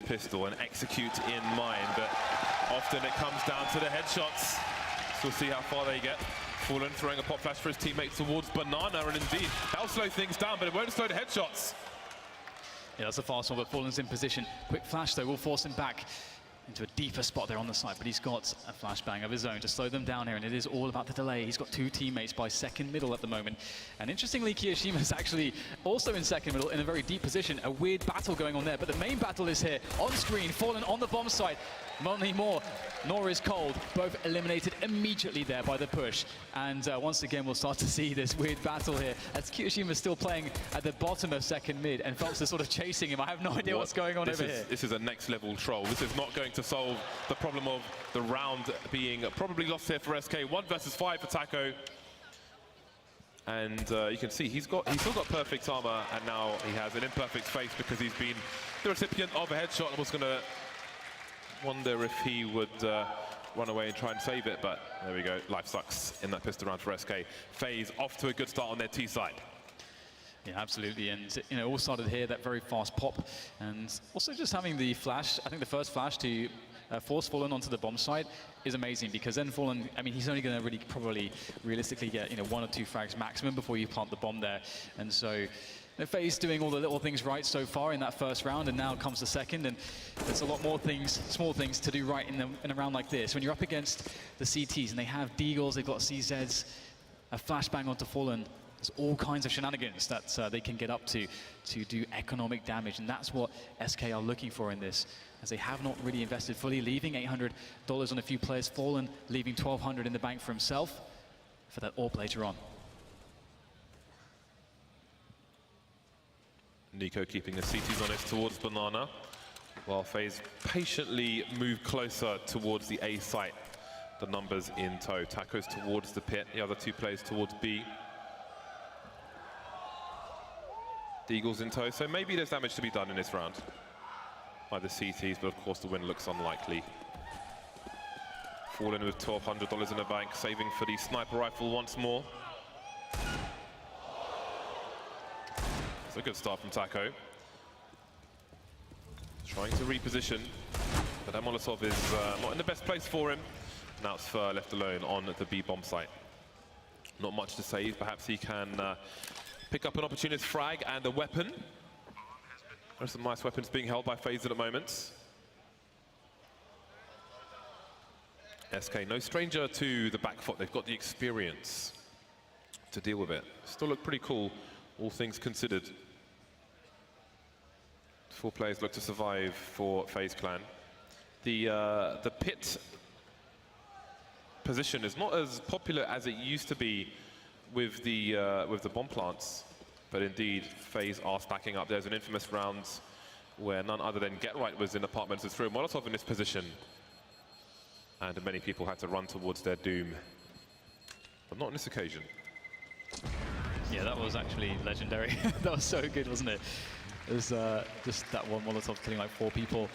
pistol and execute in mind, but often it comes down to the headshots. So we'll see how far they get. Fallen throwing a pop flash for his teammates towards Banana, and indeed, that'll slow things down, but it won't slow the headshots. Yeah, that's a fast one, but Fallen's in position. Quick flash, though, will force him back into a deeper spot there on the side, but he's got a flashbang of his own to slow them down here, and it is all about the delay. He's got two teammates by second middle at the moment, and interestingly, Kiyoshima's actually also in second middle in a very deep position. A weird battle going on there, but the main battle is here on screen. Fallen on the bomb site. Not anymore, nor is Cold. Both eliminated immediately there by the push, and once again we'll start to see this weird battle here as Kiyoshima's still playing at the bottom of second mid, and Phelps is sort of chasing him. I have no idea what's going on over here. This is a next level troll. This is not going to solve the problem of the round being probably lost here for SK. 1 versus 5 for Taco. And you can see he's still got perfect armor, and now he has an imperfect face because he's been the recipient of a headshot and was going to wonder if he would run away and try and save it, but there we go. Life sucks in that pistol round for SK. FaZe off to a good start on their T side. Yeah, absolutely, and you know, all started here, that very fast pop, and also just having the flash. I think the first flash to force Fallen onto the bomb site is amazing, because then Fallen, I mean, he's only going to really probably realistically get 1 or 2 frags maximum before you plant the bomb there, and so FaZe doing all the little things right so far in that first round, and now comes the second, and there's a lot more things, small things to do right in a round like this. When you're up against the CTs and they have Deagles, they've got CZs, a flashbang onto Fallen, there's all kinds of shenanigans that they can get up to do economic damage, and that's what SK are looking for in this, as they have not really invested fully, leaving $800 on a few players. Fallen leaving $1,200 in the bank for himself for that AWP later on. Nico keeping the CTs honest towards Banana, while FaZe patiently move closer towards the A site. The numbers in tow. Taco's towards the pit, the other 2 players towards B. Deagle's in tow, so maybe there's damage to be done in this round by the CTs, but of course the win looks unlikely. Fallen with $1,200 in the bank, saving for the sniper rifle once more. It's a good start from Taco. Trying to reposition, but that Molotov is not in the best place for him. Now it's Fur left alone on the B bomb site. Not much to save, perhaps he can pick up an opportunist frag and a weapon. There's some nice weapons being held by FaZe at the moment. SK, no stranger to the back foot. They've got the experience to deal with it. Still look pretty cool, all things considered. 4 players look to survive for FaZe Clan. The pit position is not as popular as it used to be with the bomb plants, but indeed FaZe are stacking up. There's an infamous round where none other than Get Right was in apartments and threw a Molotov in this position, and many people had to run towards their doom, but not on this occasion. Yeah, that was actually legendary. That was so good, wasn't it? It was just that one Molotov killing like 4 people.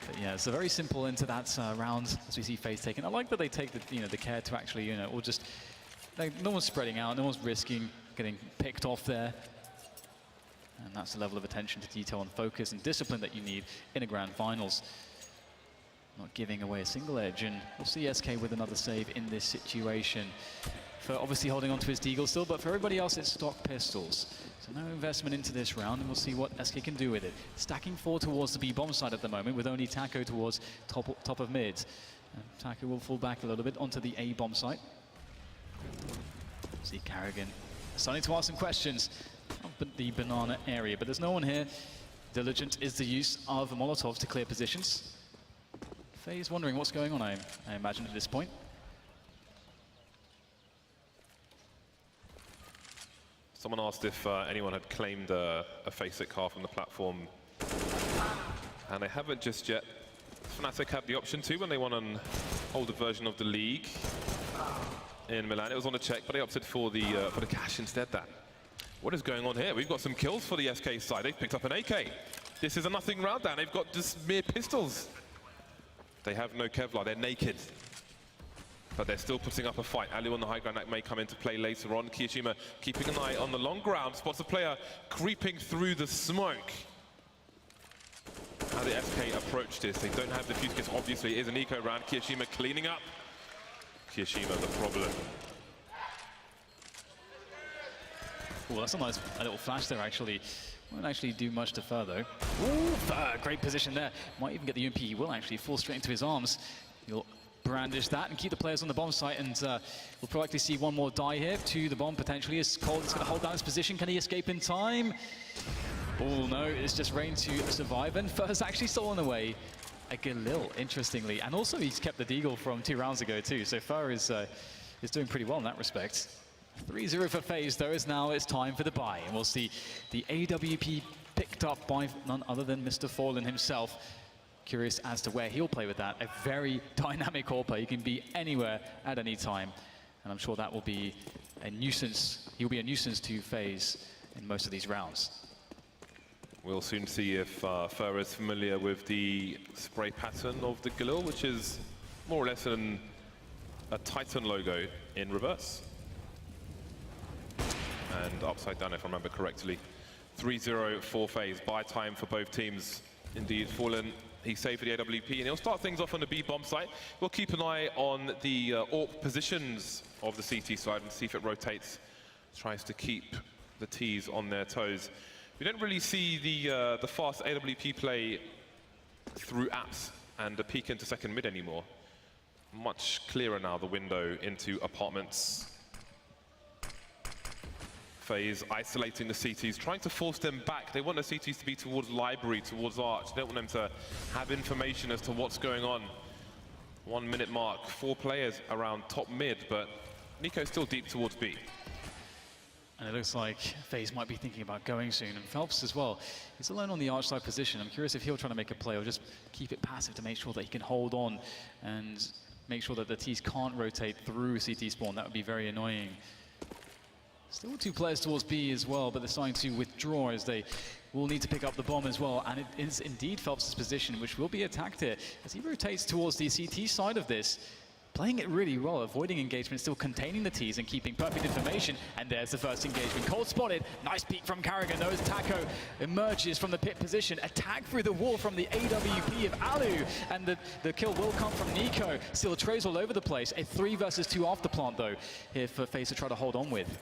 But yeah, it's a very simple into that round as we see FaZe taken. I like that they take the care to actually or just no one's spreading out, no one's risking getting picked off there. And that's the level of attention to detail and focus and discipline that you need in a grand finals. Not giving away a single edge, and we'll see SK with another save in this situation. For obviously holding on to his Deagle still, but for everybody else it's stock pistols. So no investment into this round, and we'll see what SK can do with it. Stacking 4 towards the B bomb side at the moment, with only Taco towards top of mid. Taco will fall back a little bit onto the A bomb site. See Carrigan starting to ask some questions of the banana area, but there's no one here. Diligent is the use of Molotovs to clear positions. FaZe wondering what's going on, I imagine, at this point. Someone asked if anyone had claimed a FaZe car from the platform, and they haven't just yet. Fnatic had the option to when they won an older version of the league in Milan. It was on a check, but they opted for the cash instead. What is going on here? We've got some kills for the SK side. They've picked up an AK. This is a nothing round down. They've got just mere pistols. They have no Kevlar. They're naked. But they're still putting up a fight. Alu on the high ground, that may come into play later on. Kiyoshima keeping an eye on the long ground. Spots a player creeping through the smoke. how the SK approach this. They don't have the fuse kits, obviously. It is an eco round. Kiyoshima cleaning up. Kiyoshima the problem. Oh, that's a little flash there, actually. Won't actually do much to Fur, though. Ooh, great position there. Might even get the UMP. He will actually fall straight into his arms. He'll brandish that and keep the players on the bomb site, and we'll probably see one more die here to the bomb, potentially, as Cold is going to hold down his position. Can he escape in time? Oh, no, it's just Rain to survive, and Fur's actually stolen away a Galil, interestingly. And also, he's kept the Deagle from 2 rounds ago, too, so Fur is doing pretty well in that respect. 3-0 for FaZe, though, as now it's time for the buy. And we'll see the AWP picked up by none other than Mr. Fallen himself. Curious as to where he'll play with that. A very dynamic core play. He can be anywhere at any time. And I'm sure that will be a nuisance. He'll be a nuisance to FaZe in most of these rounds. We'll soon see if Fur is familiar with the spray pattern of the Galil, which is more or less a Titan logo in reverse. And upside down, if I remember correctly. 3-0 for FaZe. Buy time for both teams. Indeed, Fallen, he's safe for the AWP, and he'll start things off on the B bomb site. We'll keep an eye on the AWP positions of the CT side and see if it rotates. Tries to keep the Ts on their toes. We don't really see the fast AWP play through apps and the peek into second mid anymore. Much clearer now, the window into apartments. FaZe isolating the CTs, trying to force them back. They want the CTs to be towards library, towards arch. They don't want them to have information as to what's going on. 1 minute mark, 4 players around top mid, but Nico's still deep towards B. And it looks like FaZe might be thinking about going soon, and Phelps as well. He's alone on the arch side position. I'm curious if he'll try to make a play or just keep it passive to make sure that he can hold on and make sure that the Ts can't rotate through CT spawn. That would be very annoying. Still 2 players towards B as well, but they're starting to withdraw as they will need to pick up the bomb as well. And it is indeed Phelps' position, which will be attacked here as he rotates towards the CT side of this. Playing it really well, avoiding engagement, still containing the Ts and keeping perfect information. And there's the first engagement. Cold spotted. Nice peek from Carrigan. Knows Taco emerges from the pit position. Attack through the wall from the AWP of Alu. And the kill will come from Nico. Still trays all over the place. A 3 versus 2 after plant, though, here for FaZe to try to hold on with.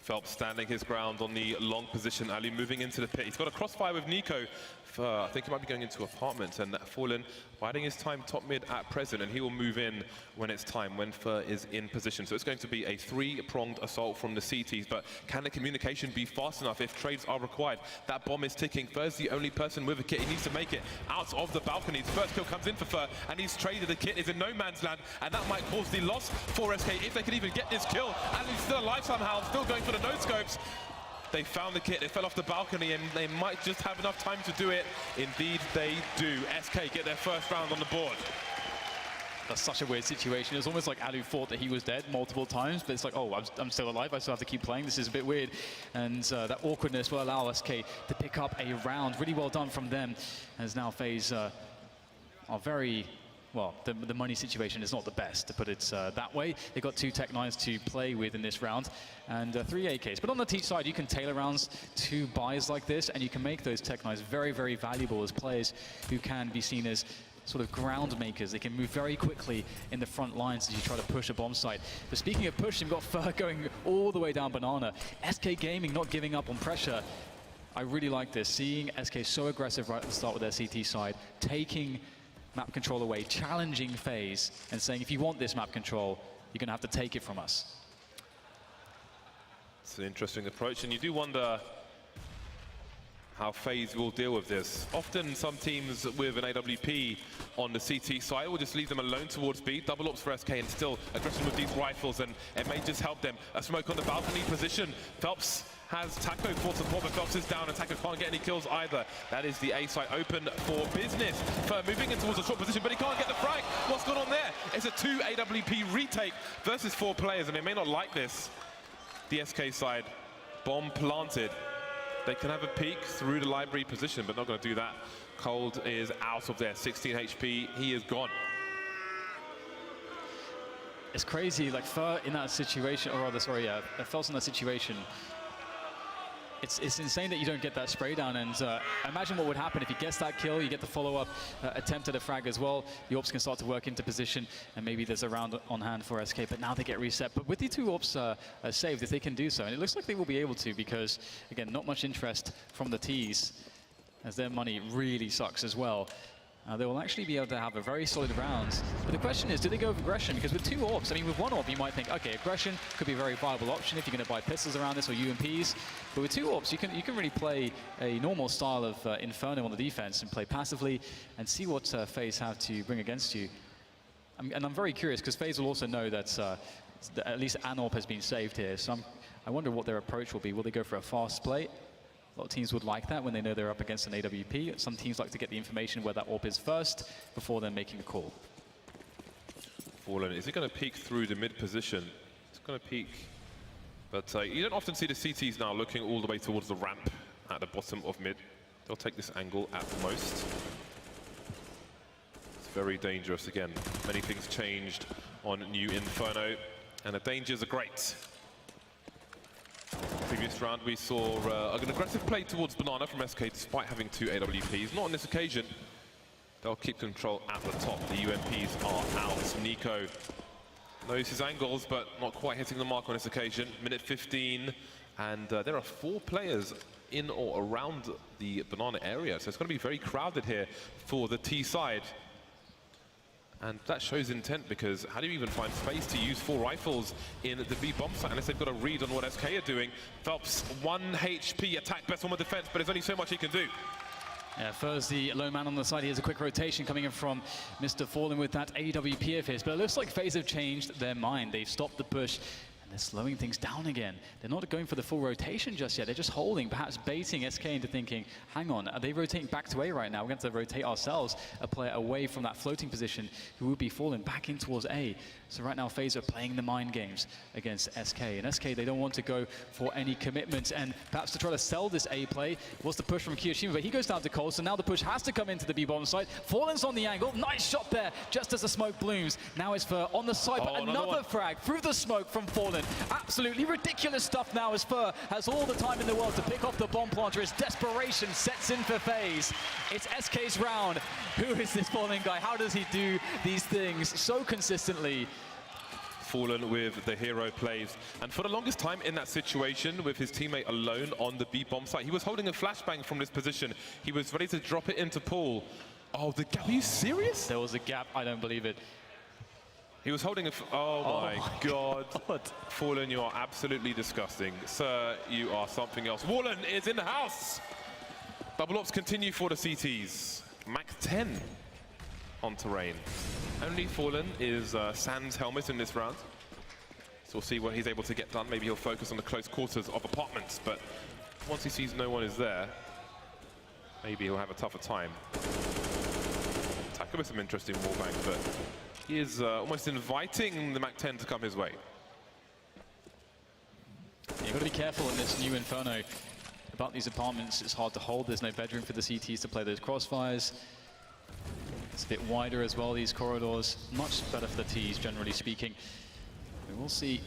Phelps standing his ground on the long position. Ali moving into the pit. He's got a crossfire with Nico. I think he might be going into apartments, and Fallen biding his time top mid at present, and he will move in when it's time, when Fur is in position. So it's going to be a 3-pronged assault from the CTs, but can the communication be fast enough if trades are required? That bomb is ticking. Fur's the only person with a kit. He needs to make it out of the balconies. First kill comes in for Fur, and he's traded. The kit is in no man's land, and that might cause the loss for SK if they can even get this kill. And he's still alive somehow, still going for the no-scopes. They found the kit, they fell off the balcony, and they might just have enough time to do it. Indeed, they do. SK get their first round on the board. That's such a weird situation. It was almost like Alu thought that he was dead multiple times, but it's like, oh, I'm still alive, I still have to keep playing. This is a bit weird. And that awkwardness will allow SK to pick up a round. Really well done from them, as now FaZe are very... Well, the money situation is not the best, to put it that way. They've got 2 Tech-9s to play with in this round, and 3 AKs. But on the T side, you can tailor rounds to buys like this, and you can make those Tech-9s very, very valuable as players who can be seen as sort of ground makers. They can move very quickly in the front lines as you try to push a bomb site. But speaking of pushing, we've got Fur going all the way down Banana. SK Gaming not giving up on pressure. I really like this, seeing SK so aggressive right at the start with their CT side, taking map control away, challenging FaZe and saying, if you want this map control, you're going to have to take it from us. It's an interesting approach, and you do wonder how FaZe will deal with this. Often some teams with an AWP on the CT side will just leave them alone towards B, double ups for SK, and still aggression with these rifles, and it may just help them. A smoke on the balcony position. Phelps has Taco for support, but Phelps is down, and Taco can't get any kills either. That is the A site open for business. Fur moving in towards a short position, but he can't get the frag. What's going on there? It's a 2 AWP retake versus 4 players, and they may not like this. The SK side, bomb planted. They can have a peek through the library position, but not going to do that. Cold is out of there, 16 HP, he is gone. It's crazy, like Fur in that situation, or rather, sorry, Phelps in that situation. It's insane that you don't get that spray down, and imagine what would happen if he gets that kill, you get the follow-up attempt at a frag as well. The AWPs can start to work into position, and maybe there's a round on hand for SK, but now they get reset. But with the two AWPs saved, if they can do so, and it looks like they will be able to, because, again, not much interest from the Ts, as their money really sucks as well. They will actually be able to have a very solid round. But the question is, do they go with aggression? Because with two AWPs, I mean, with one AWP, you might think, okay, aggression could be a very viable option if you're going to buy pistols around this or UMPs. But with two AWPs, you can really play a normal style of inferno on the defense and play passively and see what FaZe have to bring against you. And I'm very curious, because FaZe will also know that at least an AWP has been saved here. So I wonder what their approach will be. Will they go for a fast play? A lot of teams would like that when they know they're up against an AWP. Some teams like to get the information where that AWP is first before then making a call. Fallen, is he going to peek through the mid position? It's going to peek. But you don't often see the CTs now looking all the way towards the ramp at the bottom of mid. They'll take this angle at most. It's very dangerous again. Many things changed on new Inferno, and the dangers are great. Previous round we saw an aggressive play towards Banana from SK despite having two AWPs. Not on this occasion. They'll keep control at the top. The UMPs are out. Nico knows his angles, but not quite hitting the mark on this occasion. Minute 15, and there are 4 players in or around the Banana area, so it's going to be very crowded here for the T side. And that shows intent, because how do you even find space to use 4 rifles in the B bomb site unless they've got a read on what SK are doing? Phelps, 1 HP, attack best on the defense, but there's only so much he can do. Yeah, first the lone man on the side. Here's a quick rotation coming in from Mr. Fallen with that AWP of his. But it looks like FaZe have changed their mind. They've stopped the push, and they're slowing things down again. They're not going for the full rotation just yet. They're just holding, perhaps baiting SK into thinking, hang on, are they rotating back to A right now? We're going to rotate ourselves, a player away from that floating position who would be falling back in towards A. So right now, FaZe are playing the mind games against SK. And SK, they don't want to go for any commitment. And perhaps to try to sell this A play was the push from Kiyoshima, but he goes down to Cole. So now the push has to come into the B bomb site. Fallen's on the angle. Nice shot there, just as the smoke blooms. Now it's Fur on the side, but another frag through the smoke from Fallen. Absolutely ridiculous stuff now, as Fur has all the time in the world to pick off the bomb planter as desperation sets in for FaZe. It's SK's round. Who is this Fallen guy? How does he do these things so consistently? Fallen with the hero plays, and for the longest time in that situation with his teammate alone on the B bomb site, he was holding a flashbang from this position. He was ready to drop it into pool. Oh, the gap, are you serious? There was a gap, I don't believe it. He was holding a, oh my God. Fallen, you are absolutely disgusting. Sir, you are something else. Wallen is in the house. Double ops continue for the CTs. Max 10 on terrain. Only Fallen is Sans helmet in this round. So we'll see what he's able to get done. Maybe he'll focus on the close quarters of apartments, but once he sees no one is there, maybe he'll have a tougher time. Taka with some interesting wallbang, but he is almost inviting the Mac 10 to come his way. You've got to be careful in this new Inferno about these apartments. It's hard to hold. There's no bedroom for the CTs to play those crossfires. It's a bit wider as well, these corridors. Much better for the Ts, generally speaking. We will see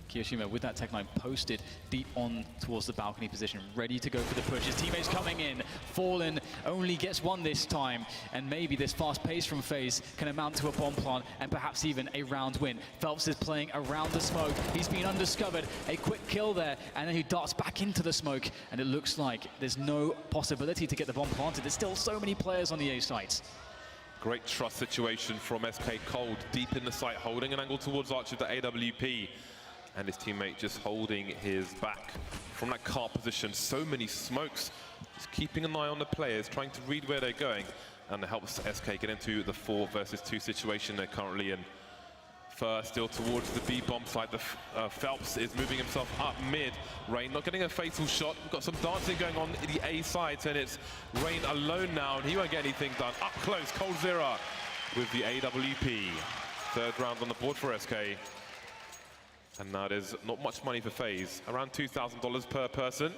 Kiyoshima with that Tech 9 posted deep on towards the balcony position, ready to go for the push. His teammates coming in. Fallen only gets one this time, and maybe this fast pace from FaZe can amount to a bomb plant and perhaps even a round win. Phelps is playing around the smoke. He's been undiscovered. A quick kill there, and then he darts back into the smoke, and it looks like there's no possibility to get the bomb planted. There's still so many players on the A sites. Great trust situation from SK Cold, deep in the site, holding an angle towards Archer, the AWP. And his teammate just holding his back from that car position. So many smokes, just keeping an eye on the players, trying to read where they're going. And it helps SK get into the 4 versus 2 situation they're currently in. Fur still towards the B bomb site. Phelps is moving himself up mid. Rain not getting a fatal shot. We've got some dancing going on the A side, and it's Rain alone now, and he won't get anything done. Up close, Cold Zera with the AWP. 3rd round on the board for SK. And now there's not much money for FaZe, around $2,000 per person.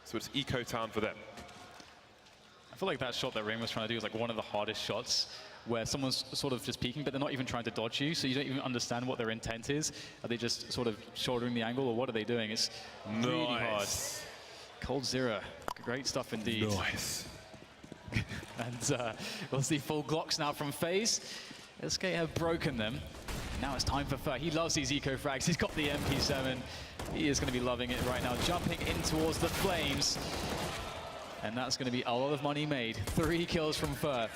So it's Eco Town for them. I feel like that shot that Rain was trying to do is like one of the hardest shots, where someone's sort of just peeking, but they're not even trying to dodge you, so you don't even understand what their intent is. Are they just sort of shouldering the angle, or what are they doing? It's really hard. Cold Zero. Great stuff indeed. Nice. And we'll see full Glocks now from FaZe. SK have broken them. Now it's time for Fer. He loves these eco frags. He's got the MP7. He is going to be loving it right now, jumping in towards the flames. And that's going to be a lot of money made. 3 kills from Fer.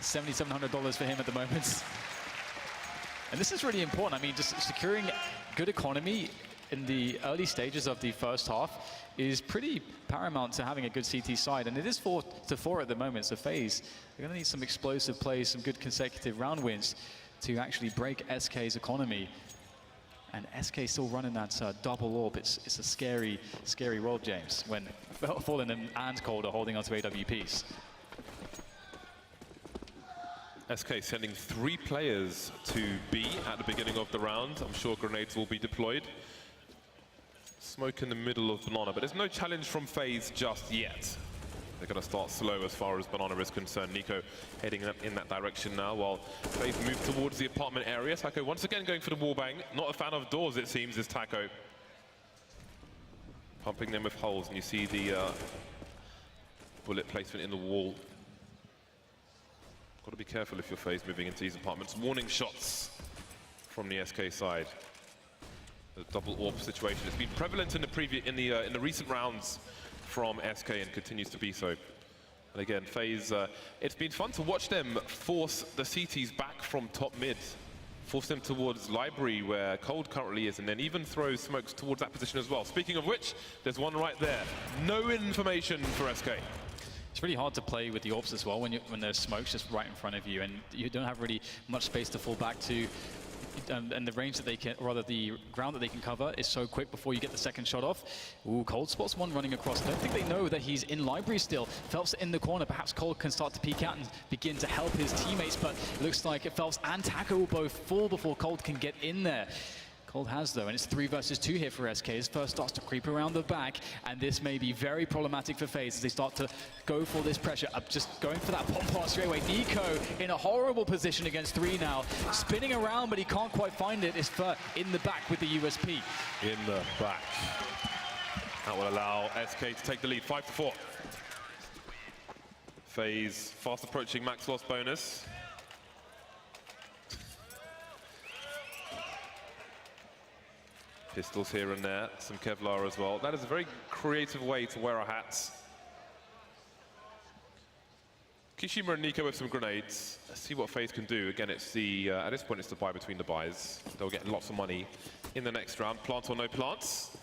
$7,700 for him at the moment. And this is really important. I mean, just securing good economy in the early stages of the first half is pretty paramount to having a good CT side. And it is 4-4 at the moment, so FaZe, they're going to need some explosive plays, some good consecutive round wins to actually break SK's economy. And SK still running that double orb. It's a scary, scary world, James, when Fallen and Cold are holding onto AWPs. SK sending 3 players to B at the beginning of the round. I'm sure grenades will be deployed. Smoke in the middle of Banana, but there's no challenge from FaZe just yet. They're going to start slow as far as Banana is concerned. Nico heading in that direction now while FaZe move towards the apartment area. Taco once again going for the wallbang. Not a fan of doors, it seems, is Taco. Pumping them with holes, and you see the bullet placement in the wall. Got to be careful if you're FaZe moving into these apartments. Warning shots from the SK side. The double orb situation has been prevalent in the recent rounds from SK and continues to be so. And again, FaZe, it's been fun to watch them force the CTs back from top mid, force them towards library where Cold currently is, and then even throw smokes towards that position as well. Speaking of which, there's one right there. No information for SK. It's really hard to play with the orbs as well when there's smokes just right in front of you and you don't have really much space to fall back to. And the range that they can, or rather the ground that they can cover is so quick before you get the second shot off. Ooh, Cold spots one running across. I don't think they know that he's in library still. Phelps in the corner. Perhaps Cold can start to peek out and begin to help his teammates, but it looks like Phelps and Taco will both fall before Cold can get in there. Cold has though, and it's 3 versus 2 here for SK. His first starts to creep around the back, and this may be very problematic for FaZe as they start to go for this pressure. Just going for that pump pass straight away. Nico in a horrible position against 3 now. Spinning around, but he can't quite find it. It's Fer in the back with the USP. In the back. That will allow SK to take the lead, 5-4. FaZe fast approaching max loss bonus. Pistols here and there, some Kevlar as well. That is a very creative way to wear our hats. Kishima and Nico with some grenades. Let's see what FaZe can do. Again, it's the at this point it's the buy between the buys. They'll get lots of money in the next round. Plant or no plants.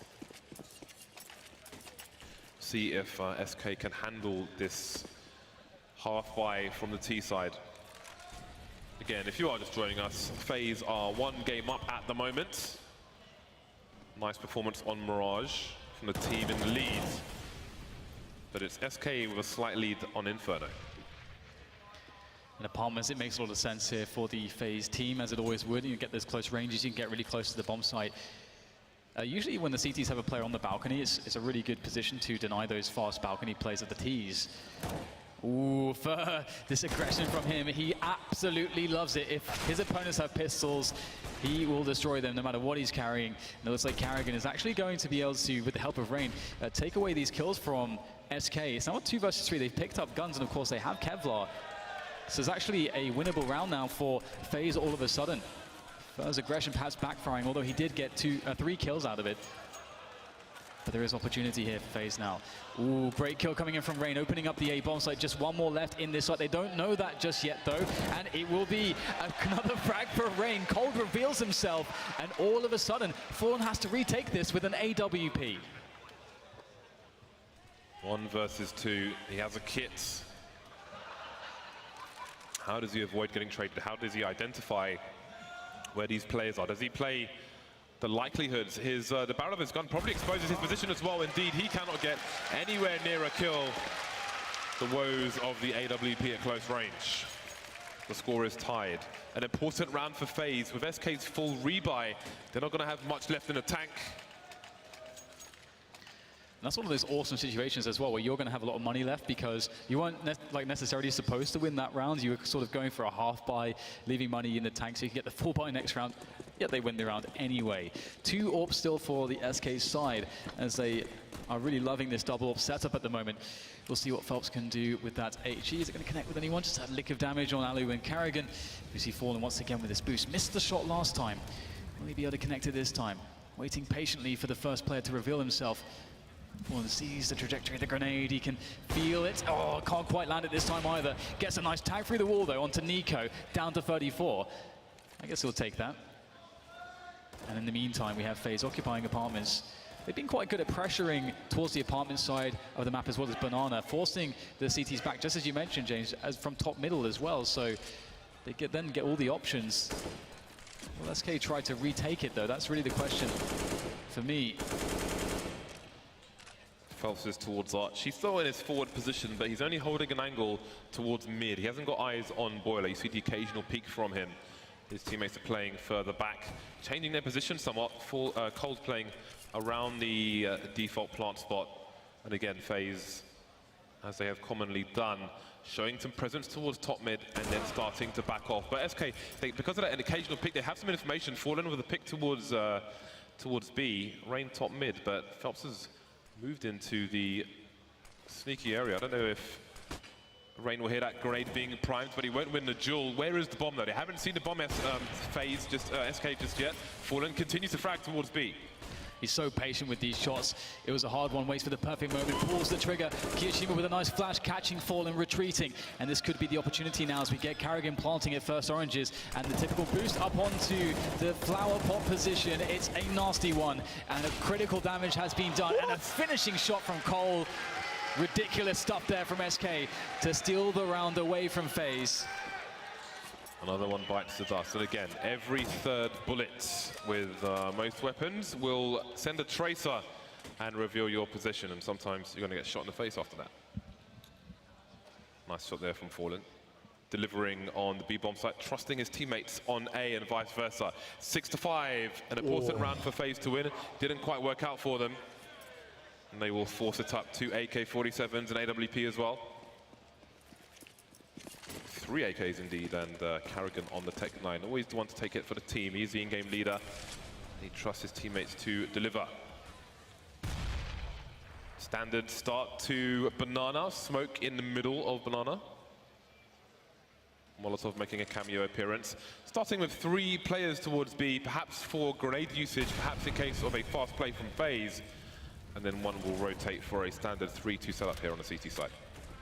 See if SK can handle this half buy from the T side. Again, if you are just joining us, FaZe are 1 game up at the moment. Nice performance on Mirage from the team in the lead. But it's SK with a slight lead on Inferno. In apartments, it makes a lot of sense here for the FaZe team, as it always would. You get those close ranges, you can get really close to the bomb site. Usually when the CTs have a player on the balcony, it's a really good position to deny those fast balcony plays at the Ts. Ooh, Fer, this aggression from him, he absolutely loves it. If his opponents have pistols, he will destroy them no matter what he's carrying. And it looks like Carrigan is actually going to be able to, with the help of Rain, take away these kills from SK. It's now 2 versus 3. They've picked up guns, and of course they have Kevlar. So it's actually a winnable round now for FaZe all of a sudden. Fer's aggression perhaps backfiring, although he did get 3 kills out of it. But there is opportunity here for FaZe now. Ooh, great kill coming in from Rain, opening up the A bomb site. Just 1 more left in this site. They don't know that just yet, though. And it will be another frag for Rain. Cold reveals himself, and all of a sudden, Fawn has to retake this with an AWP. 1 versus 2. He has a kit. How does he avoid getting traded? How does he identify where these players are? Does he play the likelihoods? The barrel of his gun probably exposes his position as well. Indeed, he cannot get anywhere near a kill. The woes of the AWP at close range. The score is tied. An important round for FaZe. With SK's full rebuy, they're not going to have much left in the tank. that's one of those awesome situations as well, where you're going to have a lot of money left because you weren't necessarily supposed to win that round. You were sort of going for a half buy, leaving money in the tank so you can get the full buy next round. Yet they win the round anyway. 2 AWPs still for the SK side, as they are really loving this double AWP setup at the moment. We'll see what Phelps can do with that HE. Is it going to connect with anyone? Just a lick of damage on Alu and Carrigan. We see Fallen once again with this boost. Missed the shot last time. Will he be able to connect it this time? Waiting patiently for the first player to reveal himself. Fallen sees the trajectory of the grenade. He can feel it. Oh, can't quite land it this time either. Gets a nice tag through the wall though onto Nico, down to 34. I guess he'll take that. And in the meantime, we have FaZe occupying apartments. They've been quite good at pressuring towards the apartment side of the map as well as Banana, forcing the CTs back, just as you mentioned, James, as from top middle as well. So they then get all the options. Well, SK tried to retake it though. That's really the question for me. Phelps is towards Arch. He's still in his forward position, but he's only holding an angle towards mid. He hasn't got eyes on Boiler. You see the occasional peek from him. His teammates are playing further back, changing their position somewhat. Cold playing around the default plant spot. And again, FaZe, as they have commonly done, showing some presence towards top mid and then starting to back off. But SK, because of that occasional pick, they have some information. Fallen with a pick towards B, Rain top mid, but Phelps has moved into the sneaky area. I don't know if Rain will hear that grenade being primed, but he won't win the duel. Where is the bomb though? They haven't seen the bomb FaZe, SK just yet. Fallen continues to frag towards B. He's so patient with these shots. It was a hard one, waits for the perfect moment, pulls the trigger. Kiyoshima with a nice flash, catching Fallen, retreating. And this could be the opportunity now as we get Carrigan planting at first oranges. And the typical boost up onto the flower pot position. It's a nasty one. And a critical damage has been done. And a finishing shot from Cole. Ridiculous stuff there from SK to steal the round away from FaZe. Another one bites the dust, and again, every third bullet with most weapons will send a tracer and reveal your position, and sometimes you're going to get shot in the face after that. Nice shot there from Fallen. Delivering on the B-bomb site, trusting his teammates on A and vice versa. 6-5, an important round for FaZe to win. Didn't quite work out for them. And they will force it up to AK-47s and AWP as well. 3 AKs indeed, and Carrigan on the Tech 9. Always the one to take it for the team. He's the in-game leader. He trusts his teammates to deliver. Standard start to Banana. Smoke in the middle of Banana. Molotov making a cameo appearance. Starting with 3 players towards B, perhaps for grenade usage, perhaps in case of a fast play from FaZe. And then one will rotate for a standard 3-2 setup here on the CT side.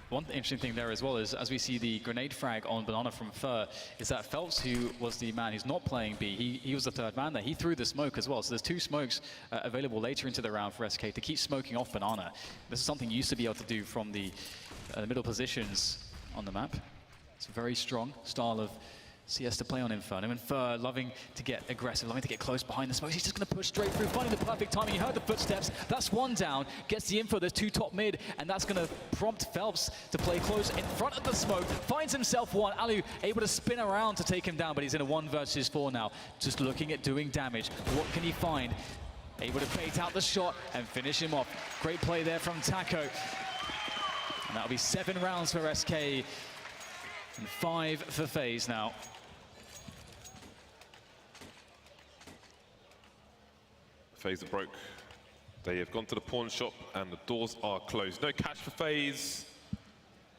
One interesting thing there as well is, as we see the grenade frag on Banana from Fur, is that Phelps, who was the man who's not playing B, he was the third man there. He threw the smoke as well. So there's 2 smokes available later into the round for SK to keep smoking off Banana. This is something you used to be able to do from the middle positions on the map. It's a very strong style of CS to play on Inferno, and Fur loving to get aggressive, loving to get close behind the smoke. He's just going to push straight through, finding the perfect timing. He heard the footsteps. That's 1 down, gets the info. There's 2 top mid, and that's going to prompt Phelps to play close in front of the smoke. Finds himself 1. Alu able to spin around to take him down, but he's in a 1 versus 4 now. Just looking at doing damage. What can he find? Able to bait out the shot and finish him off. Great play there from Taco. And that'll be 7 rounds for SK and 5 for FaZe now. FaZe are broke. They have gone to the pawn shop and the doors are closed. No cash for FaZe.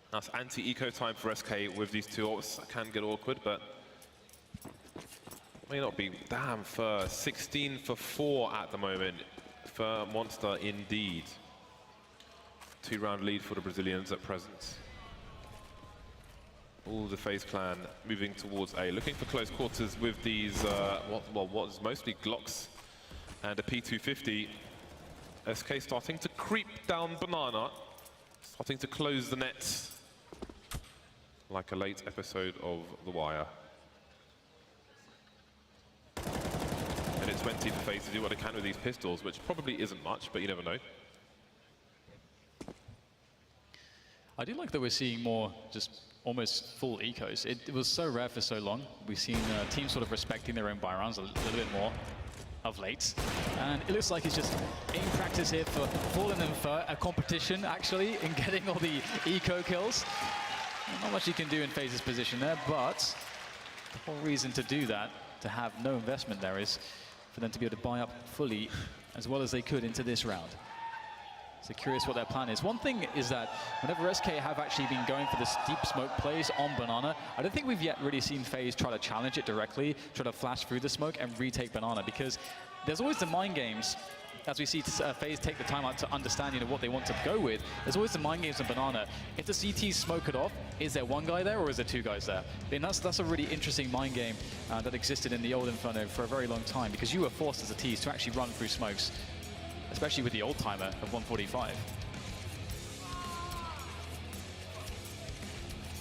That's anti-eco time for SK with these 2 ults. That can get awkward, but may not be. Damn, Fur 16 for 4 at the moment. Fur monster indeed. 2-round lead for the Brazilians at present. All the FaZe clan moving towards A, looking for close quarters with these what is mostly Glocks and a P250. SK starting to creep down Banana, starting to close the net like a late episode of The Wire. Minute 20 for FaZe to do what they can with these pistols, which probably isn't much, but you never know. I do like that we're seeing more just almost full ecos. It was so rare for so long. We've seen teams sort of respecting their own buy rounds a little bit more. of late. And it looks like it's just aim practice here for Fallen and Fer, a competition actually in getting all the eco kills. Not much you can do in FaZe's position there, but the whole reason to do that, to have no investment there, is for them to be able to buy up fully as well as they could into this round. So curious what their plan is. One thing is that whenever SK have actually been going for the deep smoke plays on Banana, I don't think we've yet really seen FaZe try to challenge it directly, try to flash through the smoke and retake Banana, because there's always the mind games. As we see FaZe take the time out to understand, what they want to go with, there's always the mind games on Banana. If the CTs smoke it off, is there one guy there or is there two guys there? And that's a really interesting mind game that existed in the old Inferno for a very long time, because you were forced as a tease to actually run through smokes, especially with the old timer of 145.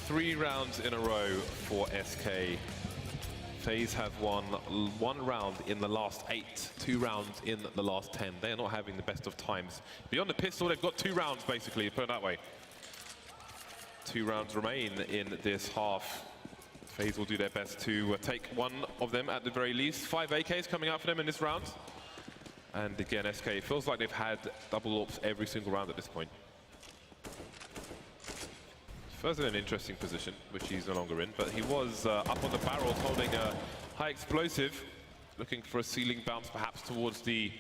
3 rounds in a row for SK. FaZe have won 1 round in the last 8, 2 rounds in the last 10. They are not having the best of times. Beyond the pistol, they've got 2 rounds, basically, put it that way. 2 rounds remain in this half. FaZe will do their best to take one of them at the very least. 5 AKs coming out for them in this round. And again, SK, it feels like they've had double AWPs every single round at this point. First in an interesting position, which he's no longer in, but he was up on the barrels holding a high explosive, looking for a ceiling bounce perhaps towards the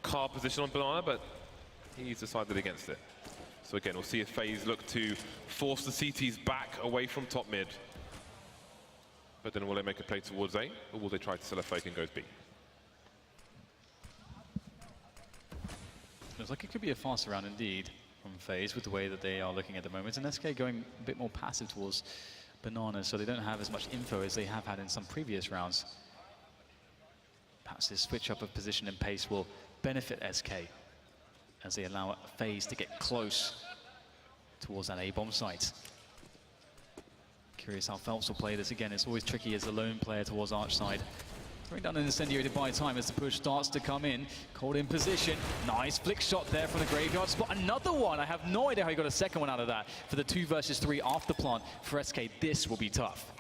car position on Banana, but he's decided against it. So again, we'll see if FaZe look to force the CTs back away from top mid. But then will they make a play towards A, or will they try to sell a fake and go B? Looks like it could be a faster round indeed from FaZe with the way that they are looking at the moment, and SK going a bit more passive towards Banana, so they don't have as much info as they have had in some previous rounds. Perhaps this switch up of position and pace will benefit SK as they allow FaZe to get close towards that A-bomb site. Curious how Phelps will play this again. It's always tricky as a lone player towards Arch side. Throwing down an incendiary to buy time as the push starts to come in. Caught in position. Nice flick shot there from the graveyard spot. Another one. I have no idea how he got a second one out of that. For the 2 versus 3 after plant for SK, this will be tough.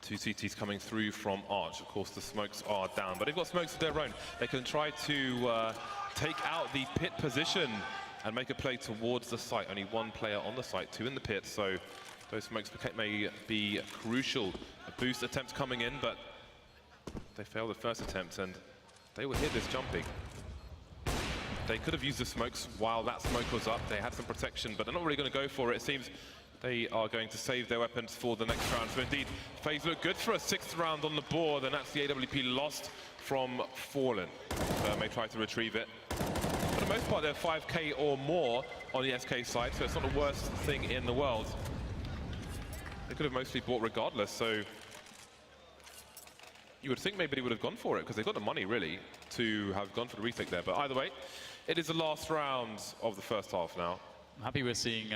2 CTs coming through from Arch. Of course, the smokes are down, but they've got smokes of their own. They can try to take out the pit position and make a play towards the site. Only 1 player on the site, 2 in the pit, so those smokes may be crucial. A boost attempt coming in, but they failed the first attempt, and they will hear this jumping. They could have used the smokes while that smoke was up. They had some protection, but they're not really going to go for it. It seems they are going to save their weapons for the next round. So indeed, FaZe look good for a 6th round on the board, and that's the AWP lost from Fallen. May try to retrieve it. For the most part, they're 5K or more on the SK side, so it's not the worst thing in the world. They could have mostly bought regardless, so you would think maybe they would have gone for it, because they've got the money, really, to have gone for the retake there. But either way, it is the last round of the first half now. I'm happy we're seeing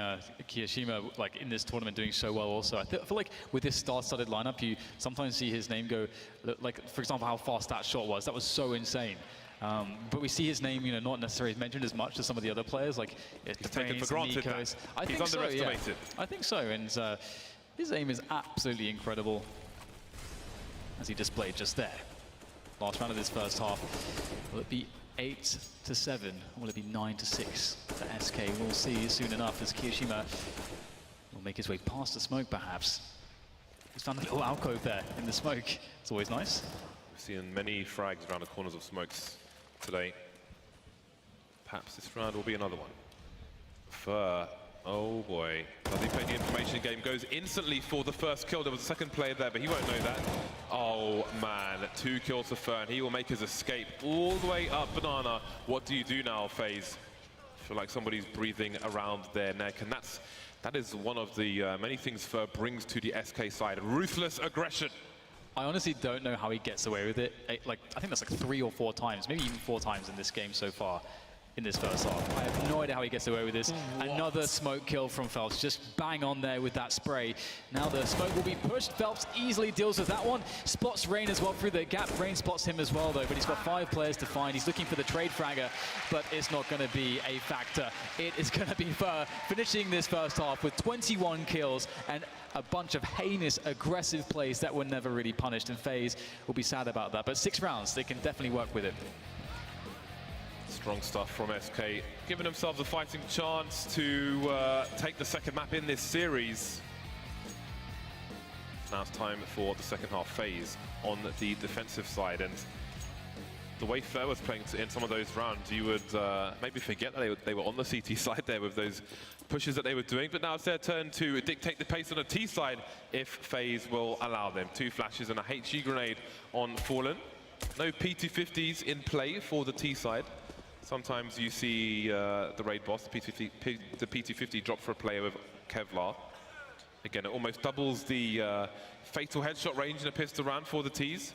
Kiyashima in this tournament doing so well also. I feel like with this star-studded lineup, you sometimes see his name go, for example, how fast that shot was. That was so insane. But we see his name, not necessarily mentioned as much as some of the other players, like he's taken for granted that he's underestimated. So, yeah. I think so, and his aim is absolutely incredible, as he displayed just there. Last round of this first half. Will it be 8-7? Or will it be 9-6 for SK? We'll see soon enough as Kiyashima will make his way past the smoke, perhaps. He's found a little alcove there in the smoke. It's always nice. We've seen many frags around the corners of smokes today. Perhaps this round will be another one. Oh boy, does he play the information game? Goes instantly for the first kill. There was a second player there, but he won't know that. Oh man, 2 kills for Fer, and he will make his escape all the way up Banana. What do you do now, FaZe? I feel like somebody's breathing around their neck, and that is one of the many things Fer brings to the SK side. Ruthless aggression. I honestly don't know how he gets away with it. I think that's 3 or 4 times, maybe even 4 times in this game so far. in this first half. I have no idea how he gets away with this. Another smoke kill from Phelps, just bang on there with that spray. Now the smoke will be pushed. Phelps easily deals with that one. Spots Rain as well through the gap. Rain spots him as well though, but he's got 5 players to find. He's looking for the trade fragger, but it's not going to be a factor. It is going to be for finishing this first half with 21 kills and a bunch of heinous, aggressive plays that were never really punished, and FaZe will be sad about that. But 6 rounds, they can definitely work with it. Strong stuff from SK, giving themselves a fighting chance to take the second map in this series. Now it's time for the second half. FaZe on the defensive side, and the way Fair was playing in some of those rounds, you would maybe forget that they were on the CT side there with those pushes that they were doing, but now it's their turn to dictate the pace on the T side if FaZe will allow them. 2 flashes and a HG grenade on Fallen. No P250s in play for the T side. Sometimes you see the raid boss, the P250 drop for a player with Kevlar. Again, it almost doubles the fatal headshot range in a pistol round for the Ts.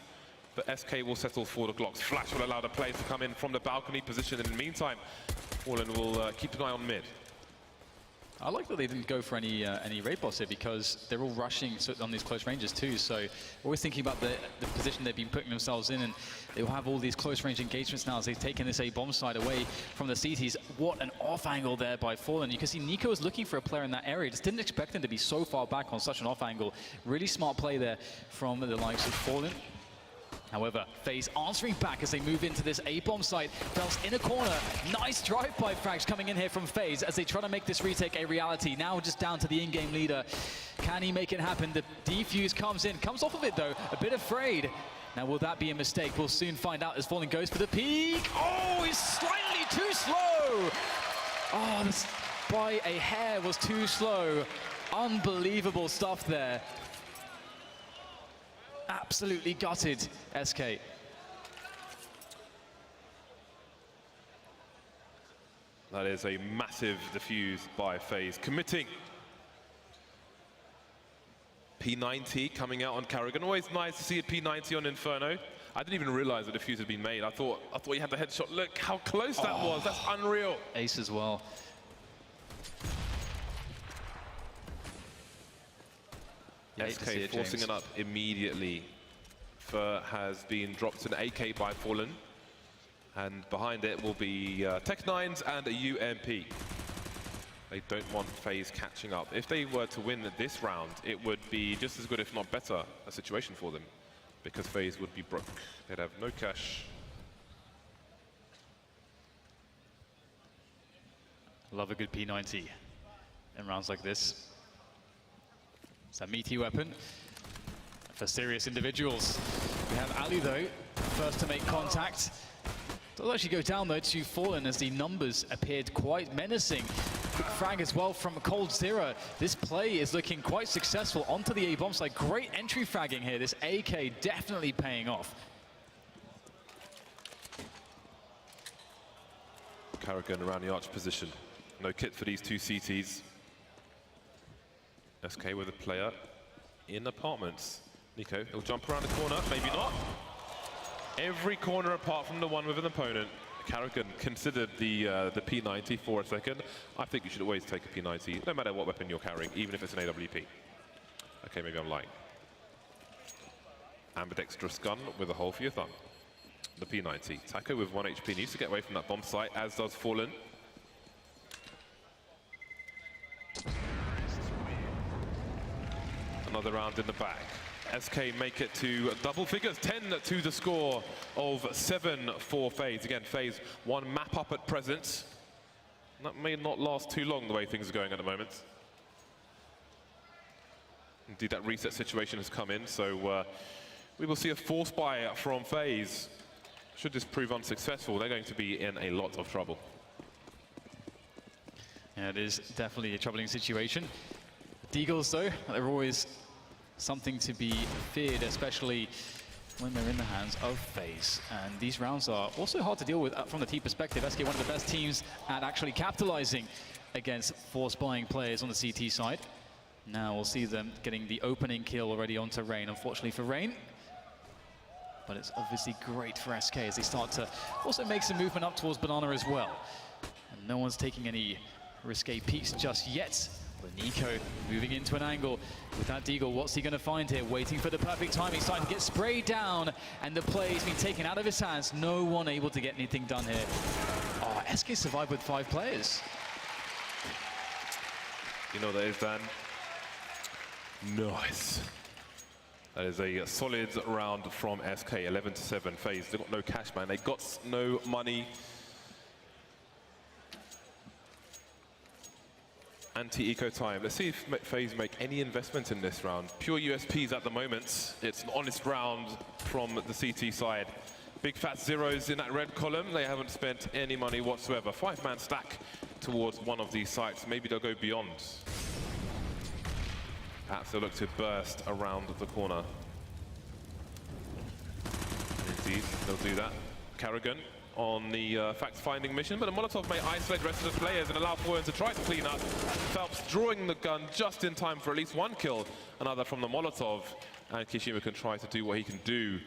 But SK will settle for the Glocks. Flash will allow the players to come in from the balcony position. In the meantime, Fallen will keep an eye on mid. I like that they didn't go for any raid boss here, because they're all rushing on these close ranges too. So always thinking about the position they've been putting themselves in, and they will have all these close range engagements now as they've taken this A-bomb side away from the CTs. What an off angle there by Fallen. You can see Nico was looking for a player in that area. Just didn't expect him to be so far back on such an off angle. Really smart play there from the likes of Fallen. However, FaZe answering back as they move into this A-bomb site. Phelps in a corner. Nice drive-by frags coming in here from FaZe as they try to make this retake a reality. Now just down to the in-game leader. Can he make it happen? The defuse comes in. Comes off of it, though. A bit afraid. Now, will that be a mistake? We'll soon find out as Fallen goes for the peek. Oh, he's slightly too slow. Oh, this by a hair was too slow. Unbelievable stuff there. Absolutely gutted, SK. That is a massive defuse by FaZe, committing. P90 coming out on Karrigan. Always nice to see a P90 on Inferno. I didn't even realize the defuse had been made. I thought he had the headshot. Look how close that was. That's unreal. Ace as well. SK forcing it up immediately. Fur has been dropped an AK by Fallen, and behind it will be Tech9s and a UMP. They don't want FaZe catching up. If they were to win this round, it would be just as good, if not better, a situation for them, because FaZe would be broke. They'd have no cash. Love a good P90 in rounds like this. It's a meaty weapon for serious individuals. We have Ali, though, first to make contact. Does actually go down, though, to Fallen as the numbers appeared quite menacing. Quick frag as well from Cold Zero. This play is looking quite successful onto the A-bomb side. Great entry fragging here. This AK definitely paying off. Karrigan around the arch position. No kit for these 2 CTs. SK with a player in apartments. Nico, he'll jump around the corner, maybe not. Every corner apart from the one with an opponent. Karrigan considered the P90 for a second. I think you should always take a P90, no matter what weapon you're carrying, even if it's an AWP. Okay, maybe I'm lying. Ambidextrous gun with a hole for your thumb. The P90. Taco with 1 HP needs to get away from that bomb site, as does Fallen. Another round in the bag. SK make it to double figures, 10 to the score of 7 for FaZe. Again, FaZe 1 map up at present. That may not last too long the way things are going at the moment. Indeed, that reset situation has come in, so we will see a force buy from FaZe. Should this prove unsuccessful, they're going to be in a lot of trouble. Yeah, it is definitely a troubling situation. Deagles, though, they're always something to be feared, especially when they're in the hands of FaZe. And these rounds are also hard to deal with from the T perspective. SK, one of the best teams at actually capitalizing against force buying players on the CT side. Now we'll see them getting the opening kill already onto Rain, unfortunately for Rain. But it's obviously great for SK as they start to also make some movement up towards Banana as well. No one's taking any risque peeks just yet. But Nico moving into an angle with that deagle. What's he going to find here? Waiting for the perfect timing. Starting to get sprayed down, and the play's been taken out of his hands. No one able to get anything done here. Oh, SK survived with 5 players. You know what that is, Dan? Nice. That is a solid round from SK, 11-7. FaZe, they've got no cash, man. They got no money. Anti-eco time. Let's see if FaZe make any investment in this round. Pure USPs at the moment. It's an honest round from the CT side. Big fat zeros in that red column. They haven't spent any money whatsoever. 5-man stack towards one of these sites. Maybe they'll go beyond. Perhaps they'll look to burst around the corner. Indeed, they'll do that. Carrigan on the fact-finding mission, but a Molotov may isolate the rest of the players and allow Foreign to try to clean up. Phelps drawing the gun just in time for at least one kill, another from the Molotov, and Kishima can try to do what he can do.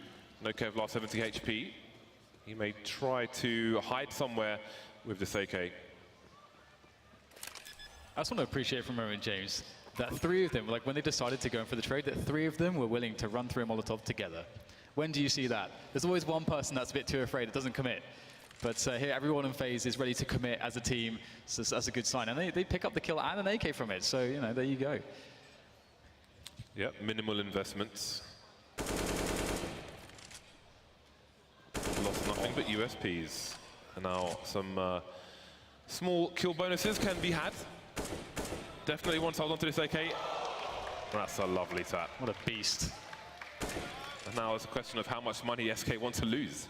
No Kevlar, 70 HP. He may try to hide somewhere with this AK. I just want to appreciate from Roman James that 3 of them, like when they decided to go in for the trade, that 3 of them were willing to run through a Molotov together. When do you see that? There's always one person that's a bit too afraid, it doesn't commit. But here, everyone in FaZe is ready to commit as a team, so that's a good sign. And they pick up the kill and an AK from it, so, you know, there you go. Yep, minimal investments. Lost nothing but USPs. And now some small kill bonuses can be had. Definitely once I was onto this AK. That's a lovely tap. What a beast. And now it's a question of how much money SK want to lose.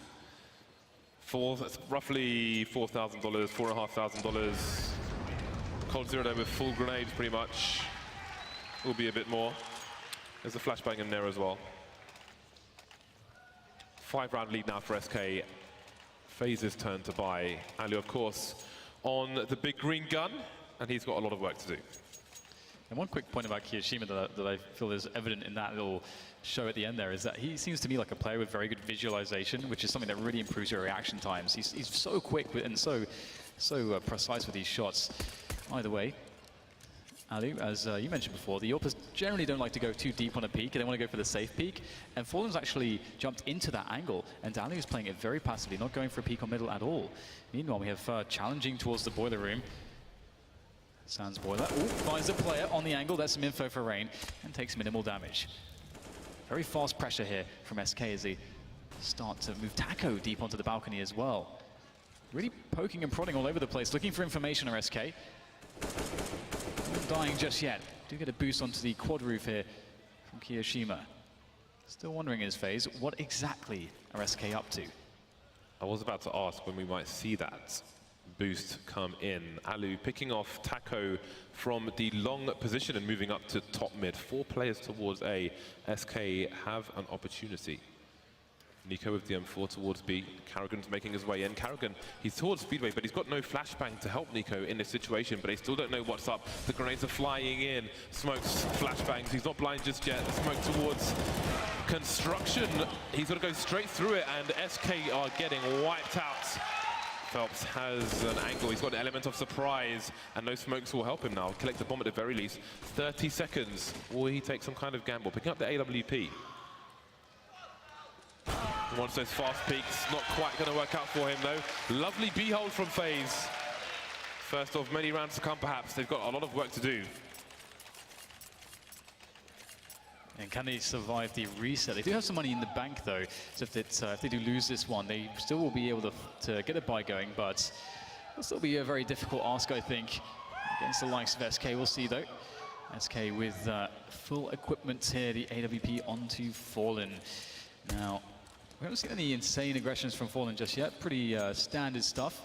That's roughly $4,000, $4,500. Cold Zero there with full grenades pretty much. Will be a bit more. There's a flashbang in there as well. 5-round lead now for SK. FaZe's turn to buy. Ali, of course, on the big green gun, and he's got a lot of work to do. And one quick point about Kiyashima that I feel is evident in that little show at the end there is that he seems to me like a player with very good visualization, which is something that really improves your reaction times. He's so quick and so precise with these shots. Either way, Ali, as you mentioned before, the Yorpers generally don't like to go too deep on a peak, and they want to go for the safe peak. And Fallen's actually jumped into that angle, and Ali is playing it very passively, not going for a peak on middle at all. Meanwhile, we have challenging towards the boiler room. Sans boiler. Ooh, finds a player on the angle. That's some info for Rain, and takes minimal damage. Very fast pressure here from SK as they start to move Taco deep onto the balcony as well. Really poking and prodding all over the place, looking for information on SK. Not dying just yet. Do get a boost onto the quad roof here from Kiyashima. Still wondering in his phase, what exactly are SK up to? I was about to ask when we might see that boost come in. Alu picking off Taco from the long position and moving up to top mid. 4 players towards A. SK have an opportunity. Nico with the M4 towards B. Carrigan's making his way in. Carrigan, he's towards Speedway, but he's got no flashbang to help Nico in this situation, but they still don't know what's up. The grenades are flying in. Smokes, flashbangs. He's not blind just yet. Smoke towards construction. He's got to go straight through it, and SK are getting wiped out. Phelps has an angle. He's got an element of surprise, and no smokes will help him now. Collect the bomb at the very least. 30 seconds. Will he take some kind of gamble? Picking up the AWP. Wants those fast peaks. Not quite going to work out for him, though. Lovely B-hold from FaZe. First of many rounds to come, perhaps. They've got a lot of work to do. And can they survive the reset? They do have some money in the bank, though. So if they do lose this one, they still will be able to get a buy going, but it'll still be a very difficult ask, I think, against the likes of SK. We'll see, though. SK with full equipment here, the AWP onto Fallen. Now, we haven't seen any insane aggressions from Fallen just yet. Pretty standard stuff.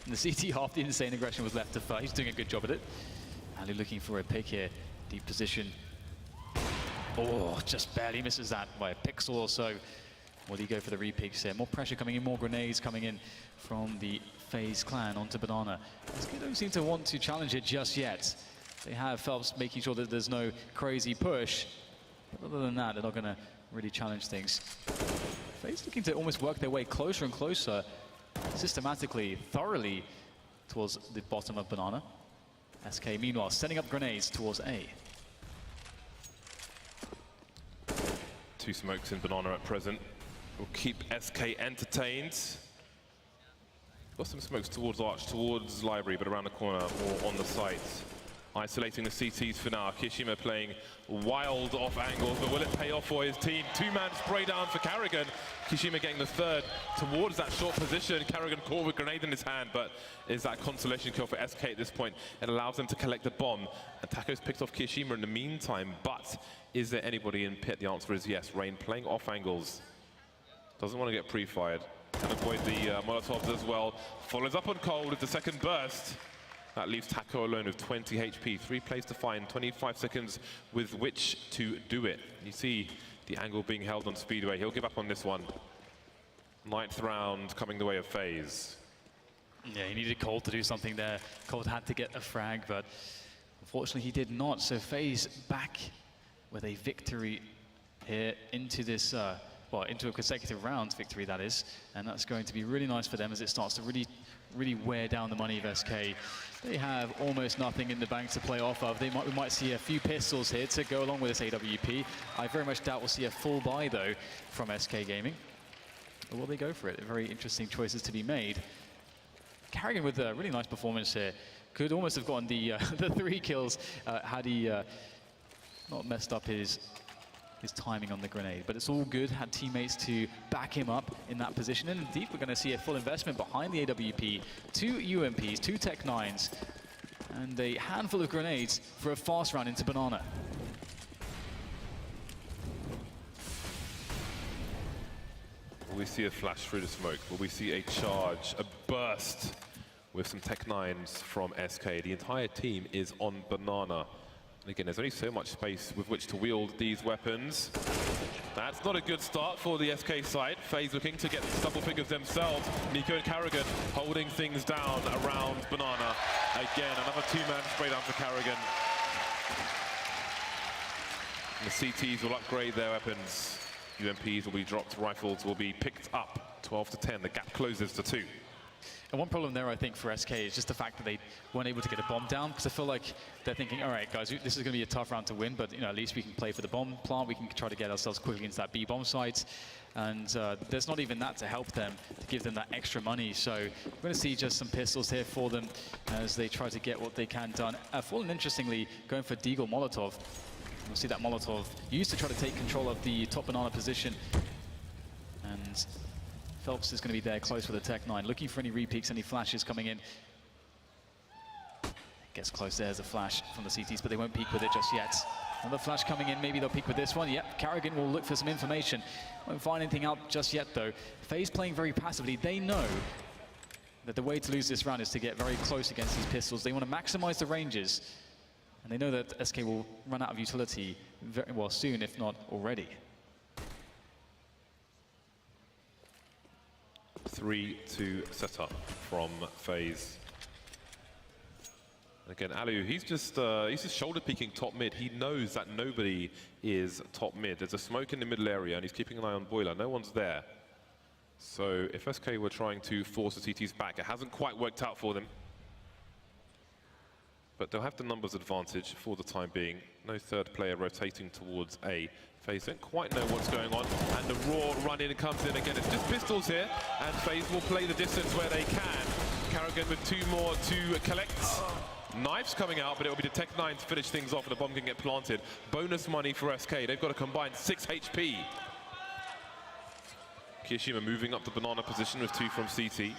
In the CT half, the insane aggression was left to Fer. He's doing a good job at it. Ali looking for a pick here. Deep position. Oh, just barely misses that by a pixel or so. Will he go for the re-picks here? More pressure coming in, more grenades coming in from the FaZe clan onto Banana. They don't seem to want to challenge it just yet. They have Phelps making sure that there's no crazy push. But other than that, they're not going to really challenge things. FaZe looking to almost work their way closer and closer, systematically, thoroughly, towards the bottom of Banana. SK, meanwhile, sending up grenades towards A. 2 smokes in Banana at present. Will keep SK entertained. Got some smokes towards Arch, towards Library, but around the corner, more on the site. Isolating the CTs for now. Kishima playing wild off angles, but will it pay off for his team? 2-man spray down for Karrigan. Kishima getting the third towards that short position. Karrigan caught with a grenade in his hand, but is that consolation kill for SK at this point? It allows them to collect the bomb. And Taco's picked off Kishima in the meantime, but is there anybody in pit? The answer is yes. Rain playing off angles. Doesn't want to get pre-fired. Can avoid the Molotovs as well. Follows up on Cold with the second burst. That leaves Taco alone with 20 HP. 3 plays to find, 25 seconds with which to do it. You see the angle being held on Speedway. He'll give up on this one. 9th round coming the way of FaZe. Yeah, he needed Cold to do something there. Cold had to get a frag, but unfortunately he did not. So FaZe back with a victory here into this, well, into a consecutive round victory, that is. And that's going to be really nice for them as it starts to really wear down the money of SK. They have almost nothing in the bank to play off of. We might see a few pistols here to go along with this AWP. I very much doubt we'll see a full buy, though, from SK Gaming. Or will they go for it? Very interesting choices to be made. Karrigan with a really nice performance here. Could almost have gotten the 3 kills had he not messed up his timing on the grenade, but it's all good. Had teammates to back him up in that position, and indeed we're going to see a full investment behind the AWP. 2 UMPs, 2 Tech 9s, and a handful of grenades for a fast round into Banana. Will we see a flash through the smoke? Will we see a charge, a burst with some Tech 9s from SK? The entire team is on Banana. Again, there's only so much space with which to wield these weapons. That's not a good start for the SK side. FaZe looking to get double figures themselves. Nico and Karrigan holding things down around Banana. Again, another 2-man spray down for Karrigan. And the CTs will upgrade their weapons. UMPs will be dropped, rifles will be picked up. 12 to 10, the gap closes to 2. And one problem there, I think, for SK is just the fact that they weren't able to get a bomb down, because I feel like they're thinking, all right, guys, this is going to be a tough round to win, but at least we can play for the bomb plant. We can try to get ourselves quickly into that B bomb site. And there's not even that to help them, to give them that extra money. So we're going to see just some pistols here for them as they try to get what they can done. Fallen, interestingly, going for Deagle Molotov. We'll see that Molotov used to try to take control of the top Banana position. And Phelps is going to be there close with the Tech 9, looking for any repeaks, any flashes coming in. Gets close, there's a flash from the CTs, but they won't peek with it just yet. Another flash coming in, maybe they'll peek with this one. Yep, Karrigan will look for some information. Won't find anything out just yet, though. FaZe playing very passively. They know that the way to lose this round is to get very close against these pistols. They want to maximize the ranges, and they know that SK will run out of utility very well soon, if not already. 3-2 setup from FaZe. Again, Alu, he's just shoulder peeking top mid. He knows that nobody is top mid. There's a smoke in the middle area, and he's keeping an eye on Boiler. No one's there. So if SK were trying to force the CTs back, it hasn't quite worked out for them. But they'll have the numbers advantage for the time being. No third player rotating towards A. FaZe don't quite know what's going on, and the raw run-in comes in again. It's just pistols here, and FaZe will play the distance where they can. Karrigan with 2 more to collect. Knives coming out, but it'll be the Tech 9 to finish things off, and the bomb can get planted. Bonus money for SK. They've got a combined 6 HP. Kishima moving up the Banana position with 2 from CT.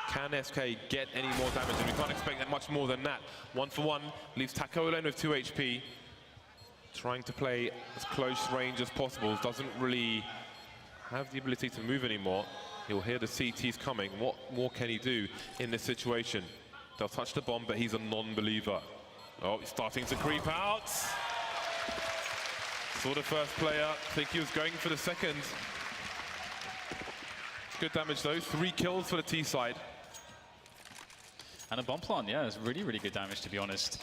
Can SK get any more damage? And we can't expect that much more than that. 1 for 1, leaves Taco alone with 2 HP. Trying to play as close range as possible. Doesn't really have the ability to move anymore. He'll hear the CTs coming. What more can he do in this situation? They'll touch the bomb, but he's a non-believer. Oh, he's starting to creep out. Saw the first player. Think he was going for the second. Good damage though. 3 kills for the T side. And a bomb plant, yeah, it's really, really good damage, to be honest.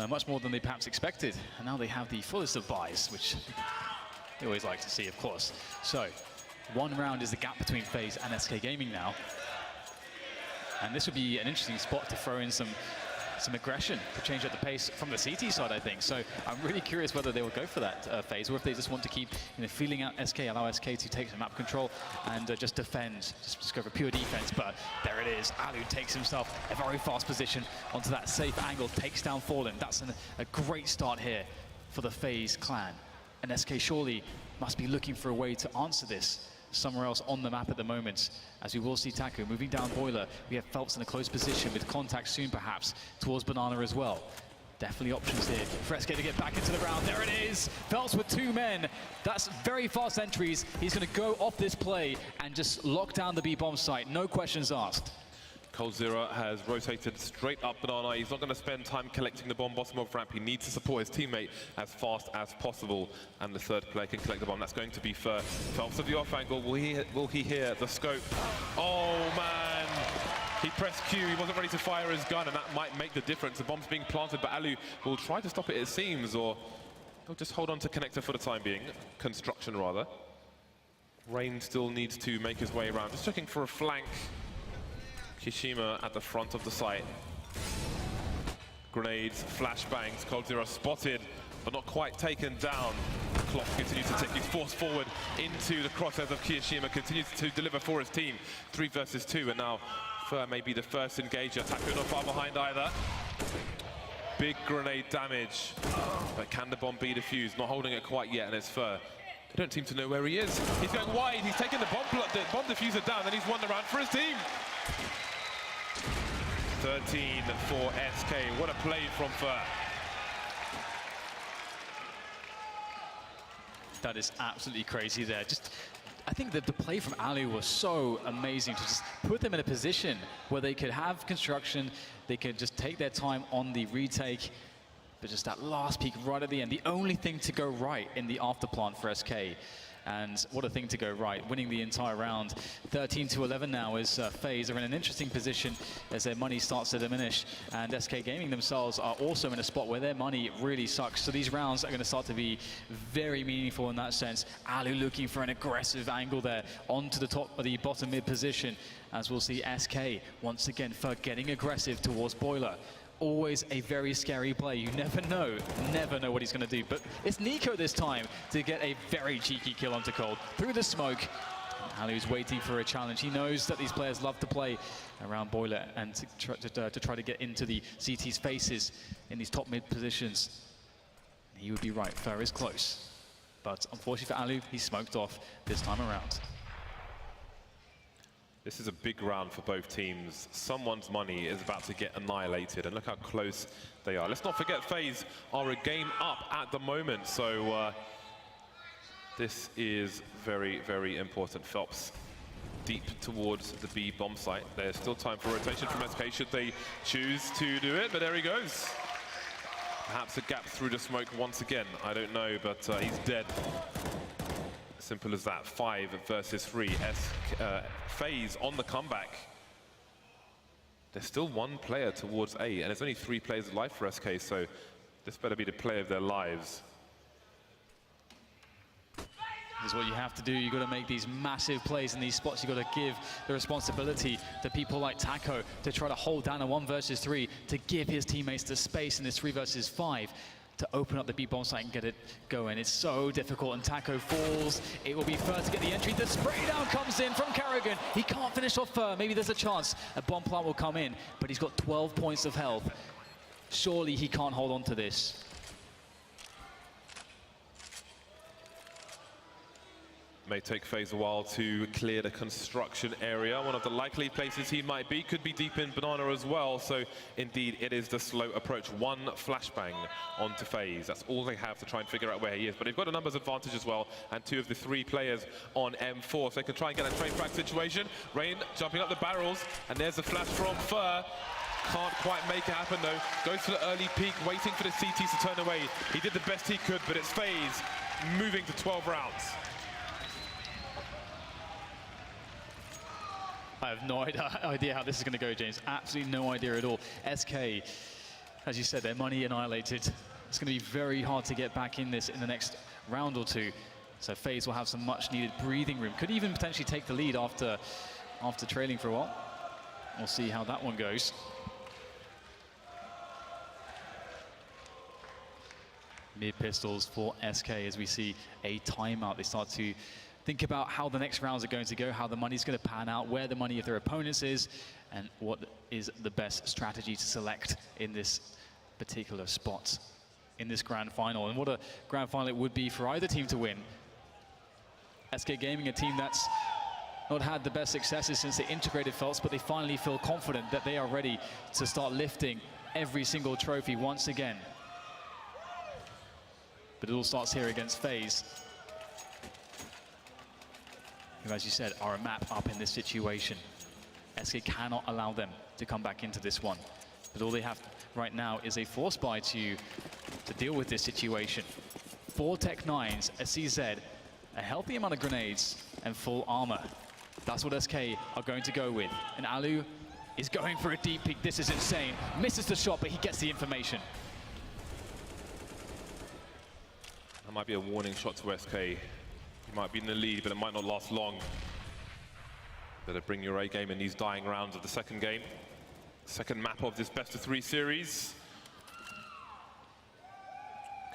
Much more than they perhaps expected. And now they have the fullest of buys, which they always like to see, of course. So, 1 round is the gap between FaZe and SK Gaming now. And this would be an interesting spot to throw in some aggression to change up the pace from the CT side, I think. So I'm really curious whether they will go for that phase, or if they just want to keep feeling out SK, allow SK to take some map control and just defend, just go for pure defense. But there it is. Alu takes himself a very fast position onto that safe angle, takes down Fallen. That's a great start here for the FaZe clan. And SK surely must be looking for a way to answer this somewhere else on the map at the moment, as we will see Taco moving down Boiler. We have Phelps in a close position with contact soon perhaps towards Banana as well. Definitely options here for SK to get back into the round. There it is, Phelps with 2 men. That's very fast entries. He's going to go off this play and just lock down the B-bomb site, no questions asked. coldzera has rotated straight up Banana. He's not going to spend time collecting the bomb bottom of ramp. He needs to support his teammate as fast as possible. And the third player can collect the bomb. That's going to be for Phelps at the off angle. Will he hear the scope? Oh, man. He pressed Q. He wasn't ready to fire his gun, and that might make the difference. The bomb's being planted, but Alu will try to stop it, it seems, or he'll just hold on to connector for the time being. Construction, rather. Rain still needs to make his way around. Just checking for a flank. Kishima at the front of the site. Grenades, flashbangs, coldzera spotted, but not quite taken down. Clock continues to tick. He's forced forward into the crosshairs of Kishima, continues to deliver for his team. 3 versus 2, and now Fer may be the first engager. Taku not far behind either. Big grenade damage, but can the bomb be defused? Not holding it quite yet, and it's Fer. They don't seem to know where he is. He's going wide, he's taking the bomb diffuser down, and he's won the round for his team. 13 for SK. What a play from Fer. That is absolutely crazy there. I think that the play from Alu was so amazing to just put them in a position where they could have construction, they could just take their time on the retake, but just that last peak right at the end, the only thing to go right in the afterplant for SK. And what a thing to go right, winning the entire round. 13-11 now as FaZe are in an interesting position as their money starts to diminish. And SK Gaming themselves are also in a spot where their money really sucks. So these rounds are going to start to be very meaningful in that sense. Alu looking for an aggressive angle there onto the top of the bottom mid position. As we'll see SK once again for getting aggressive towards Boiler. Always a very scary play. You never know what he's going to do. But it's Nico this time to get a very cheeky kill onto Cold through the smoke. Alu's waiting for a challenge. He knows that these players love to play around Boiler and to try to get into the CT's faces in these top mid positions. He would be right. Fer is close. But unfortunately for Alu, he's smoked off this time around. This is a big round for both teams. Someone's money is about to get annihilated, and look how close they are. Let's not forget FaZe are a game up at the moment, so this is very, very important. Phelps deep towards the B bomb site. There's still time for rotation from SK should they choose to do it, but there he goes. Perhaps a gap through the smoke once again. I don't know, but he's dead. Simple as that. 5 versus 3. FaZe on the comeback. There's still 1 player towards A, and there's only 3 players alive for SK, so this better be the play of their lives. This is what you have to do. You've got to make these massive plays in these spots. You've got to give the responsibility to people like Taco to try to hold down a 1 versus 3, to give his teammates the space in this 3 versus 5. To open up the B-bomb site and get it going. It's so difficult, and Taco falls. It will be Fer to get the entry. The spray down comes in from Karrigan. He can't finish off Fer. Maybe there's a chance a bomb plant will come in, but he's got 12 points of health. Surely he can't hold on to this. May take FaZe a while to clear the construction area. One of the likely places he might be could be deep in Banana as well. So indeed, it is the slow approach. 1 flashbang onto FaZe. That's all they have to try and figure out where he is. But they've got a numbers advantage as well, and 2 of the 3 players on M4. So they can try and get a train back situation. Rain jumping up the barrels, and there's the flash from Fer. Can't quite make it happen though. Goes for the early peek, waiting for the CTs to turn away. He did the best he could, but it's FaZe moving to 12 rounds. I have no idea how this is going to go, James. Absolutely no idea at all. SK, as you said, their money annihilated. It's going to be very hard to get back in this in the next round or 2. So FaZe will have some much-needed breathing room. Could even potentially take the lead after trailing for a while. We'll see how that one goes. Mid pistols for SK as we see a timeout. They start to think about how the next rounds are going to go, how the money's going to pan out, where the money of their opponents is, and what is the best strategy to select in this particular spot in this grand final. And what a grand final it would be for either team to win. SK Gaming, a team that's not had the best successes since they integrated FaZe, but they finally feel confident that they are ready to start lifting every single trophy once again. But it all starts here against FaZe, who, as you said, are a map up in this situation. SK cannot allow them to come back into this one. But all they have right now is a force buy to deal with this situation. 4 Tech 9s, a CZ, a healthy amount of grenades, and full armor. That's what SK are going to go with. And Alu is going for a deep peek. This is insane. Misses the shot, but he gets the information. That might be a warning shot to SK. You might be in the lead, but it might not last long. Better bring your A game in these dying rounds of the second game. Second map of this best-of-3 series.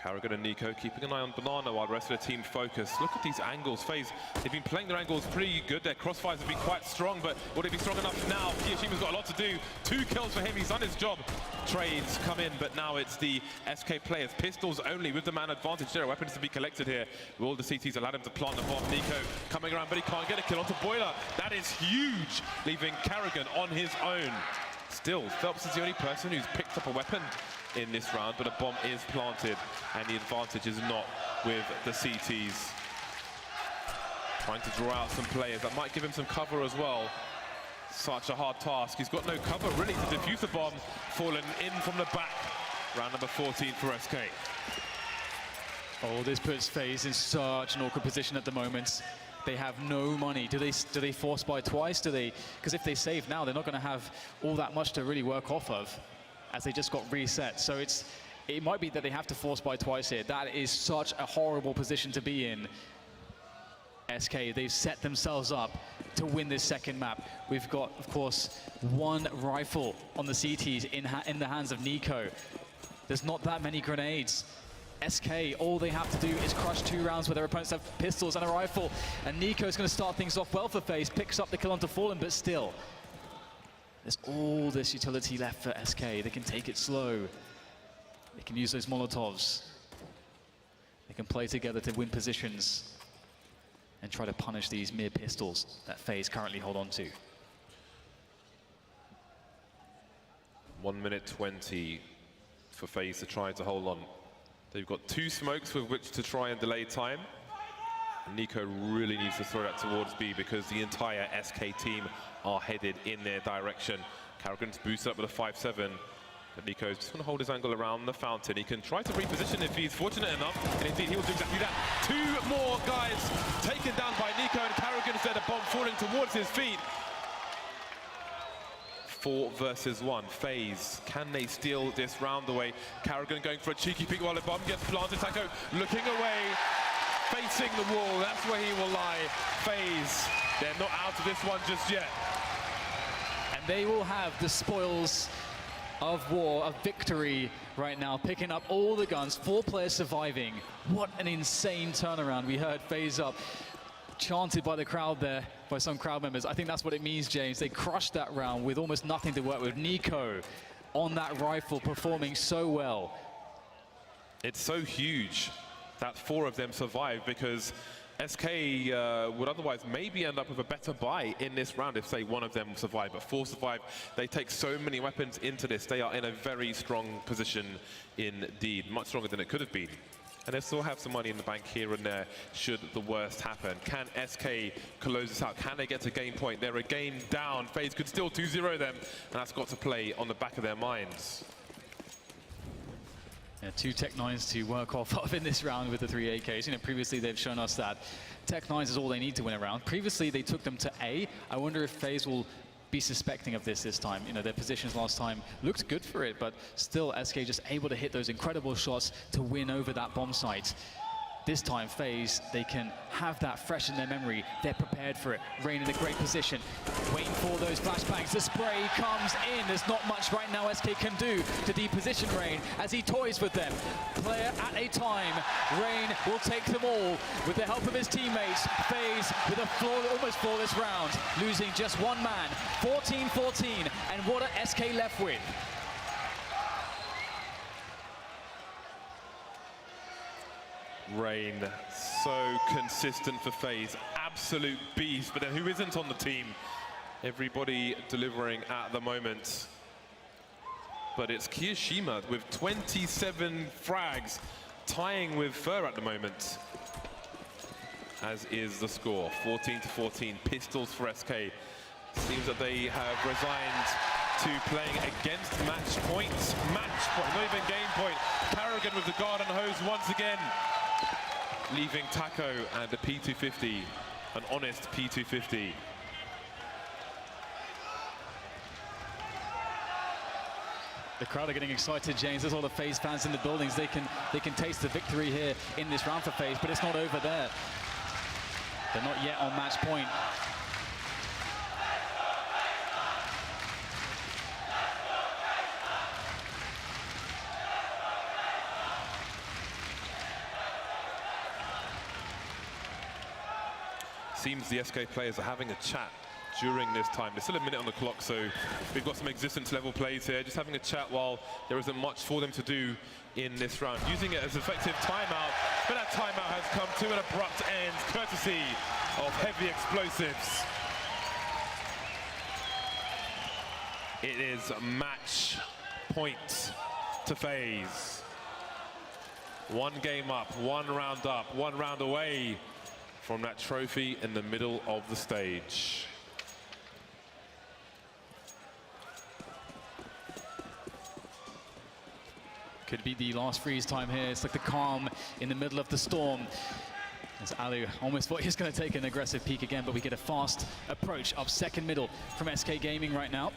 Carrigan and Nico keeping an eye on Banana while the rest of the team focus. Look at these angles. FaZe, they've been playing their angles pretty good. Their crossfires have been quite strong, but will they be strong enough now? Kiyoshima's got a lot to do. 2 kills for him. He's done his job. Trades come in, but now it's the SK players. Pistols only with the man advantage. There are weapons to be collected here. Will the CTs allow him to plant the bomb? Nico coming around, but he can't get a kill onto Boiler. That is huge, leaving Carrigan on his own. Still, Phelps is the only person who's picked up a weapon in this round, but a bomb is planted, and the advantage is not with the CTs. Trying to draw out some players. That might give him some cover as well. Such a hard task. He's got no cover, really, to defuse the bomb. Fallen in from the back. Round number 14 for SK. Oh, this puts FaZe in such an awkward position at the moment. They have no money. Do they force buy twice? Because if they save now, they're not going to have all that much to really work off of, as they just got reset. So it might be that they have to force buy twice here. That is such a horrible position to be in. SK, they've set themselves up to win this second map. We've got, of course, 1 rifle on the CTs in the hands of Nico. There's not that many grenades. SK, all they have to do is crush 2 rounds where their opponents have pistols and a rifle. And Nico's going to start things off well for FaZe, picks up the kill onto Fallen, but still, there's all this utility left for SK. They can take it slow. They can use those Molotovs. They can play together to win positions and try to punish these mere pistols that FaZe currently hold on to. 1 minute 20 for FaZe to try to hold on. They've got 2 smokes with which to try and delay time. Nico really needs to throw that towards B because the entire SK team are headed in their direction. Carrigan's boosted up with a 5-7. But Nico's just going to hold his angle around the fountain. He can try to reposition if he's fortunate enough, and indeed he will do exactly that. 2 more guys taken down by Nico, and Carrigan's there, a bomb falling towards his feet. 4 versus 1. FaZe, can they steal this round away? Carrigan going for a cheeky peek while the bomb gets planted. Taco looking away, facing the wall. That's where he will lie. FaZe, they're not out of this one just yet. And they will have the spoils of war, of victory right now, picking up all the guns, 4 players surviving. What an insane turnaround. We heard FaZe up chanted by the crowd there, by some crowd members. I think that's what it means, James. They crushed that round with almost nothing to work with. Nico on that rifle performing so well. It's so huge that 4 of them survived, because SK would otherwise maybe end up with a better buy in this round if, say, 1 of them survived, but 4 survived. They take so many weapons into this. They are in a very strong position indeed, much stronger than it could have been. And they still have some money in the bank here and there should the worst happen. Can SK close this out? Can they get to game point? They're a game down. FaZe could still 2-0 them, and that's got to play on the back of their minds. Yeah, 2 Tech 9s to work off of in this round with the 3 AKs. You know, previously they've shown us that Tech 9s is all they need to win a round. Previously they took them to A. I wonder if FaZe will be suspecting of this time. You know, their positions last time looked good for it, but still SK just able to hit those incredible shots to win over that bomb site. this time, FaZe, they can have that fresh in their memory. They're prepared for it. Rain in a great position, waiting for those flashbangs. The spray comes in. There's not much right now SK can do to deposition Rain as he toys with them. Player at a time. Rain will take them all with the help of his teammates. FaZe with a almost flawless round, losing just one man. 14-14, and what are SK left with? Rain, so consistent for FaZe, absolute beast, but then who isn't on the team? Everybody delivering at the moment. But it's Kiyoshima with 27 frags, tying with Fur at the moment. As is the score, 14-14, pistols for SK. Seems that they have resigned to playing against match point, not even game point. Paragon with the guard and hose once again, leaving Taco and a P250, an honest P250. The crowd are getting excited, James. There's all the FaZe fans in the buildings. They can taste the victory here in this round for FaZe, but it's not over there. They're not yet on match point. Seems the SK players are having a chat during this time. There's still a minute on the clock, so we've got some existence level plays here, just having a chat while there isn't much for them to do in this round. Using it as effective timeout, but that timeout has come to an abrupt end, courtesy of heavy explosives. It is match point to FaZe. One game up, one round away from that trophy in the middle of the stage. Could be the last freeze time here. It's like the calm in the middle of the storm. As Alu almost thought he was going to take an aggressive peek again, but we get a fast approach up second middle from SK Gaming right now,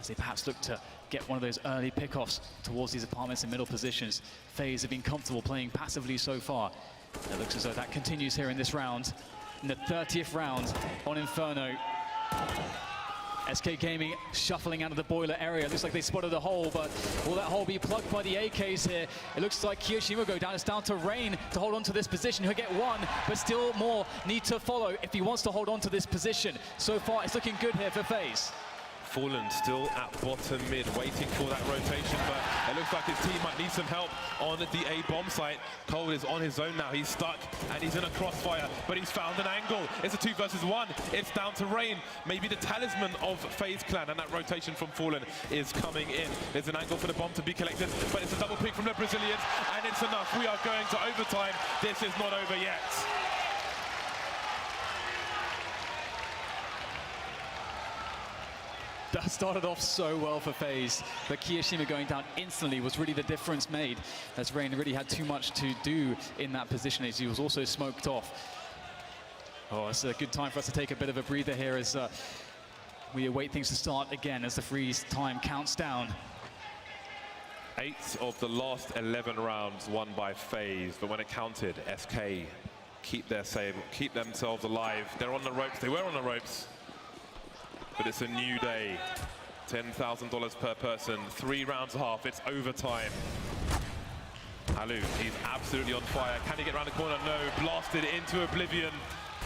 as they perhaps look to get one of those early pickoffs towards these apartments in middle positions. FaZe have been comfortable playing passively so far. It looks as though that continues here in this round. In the 30th round on Inferno. SK Gaming shuffling out of the boiler area. Looks like they spotted a hole, but will that hole be plugged by the AKs here? It looks like Kiyoshima will go down. It's down to Rain to hold on to this position. He'll get one, but still more need to follow if he wants to hold on to this position. So far, it's looking good here for FaZe. Fallen still at bottom mid, waiting for that rotation, but it looks like his team might need some help on the A bomb site. Cold is on his own now. He's stuck and he's in a crossfire, but he's found an angle. It's a 2 versus 1. It's down to Rain, maybe the talisman of FaZe Clan, and that rotation from Fallen is coming in. There's an angle for the bomb to be collected, but it's a double pick from the Brazilians, and it's enough. We are going to overtime. This is not over yet. That started off so well for FaZe, but Kiyoshima going down instantly was really the difference made, as Rain really had too much to do in that position as he was also smoked off. Oh, it's a good time for us to take a bit of a breather here as we await things to start again as the freeze time counts down. 8 of the last 11 rounds won by FaZe, but when it counted, SK keep themselves alive. They're on the ropes. They were on the ropes. But it's a new day. $10,000 per person, 3 rounds and a half. It's overtime. Alu, he's absolutely on fire. Can he get around the corner? No. Blasted into oblivion.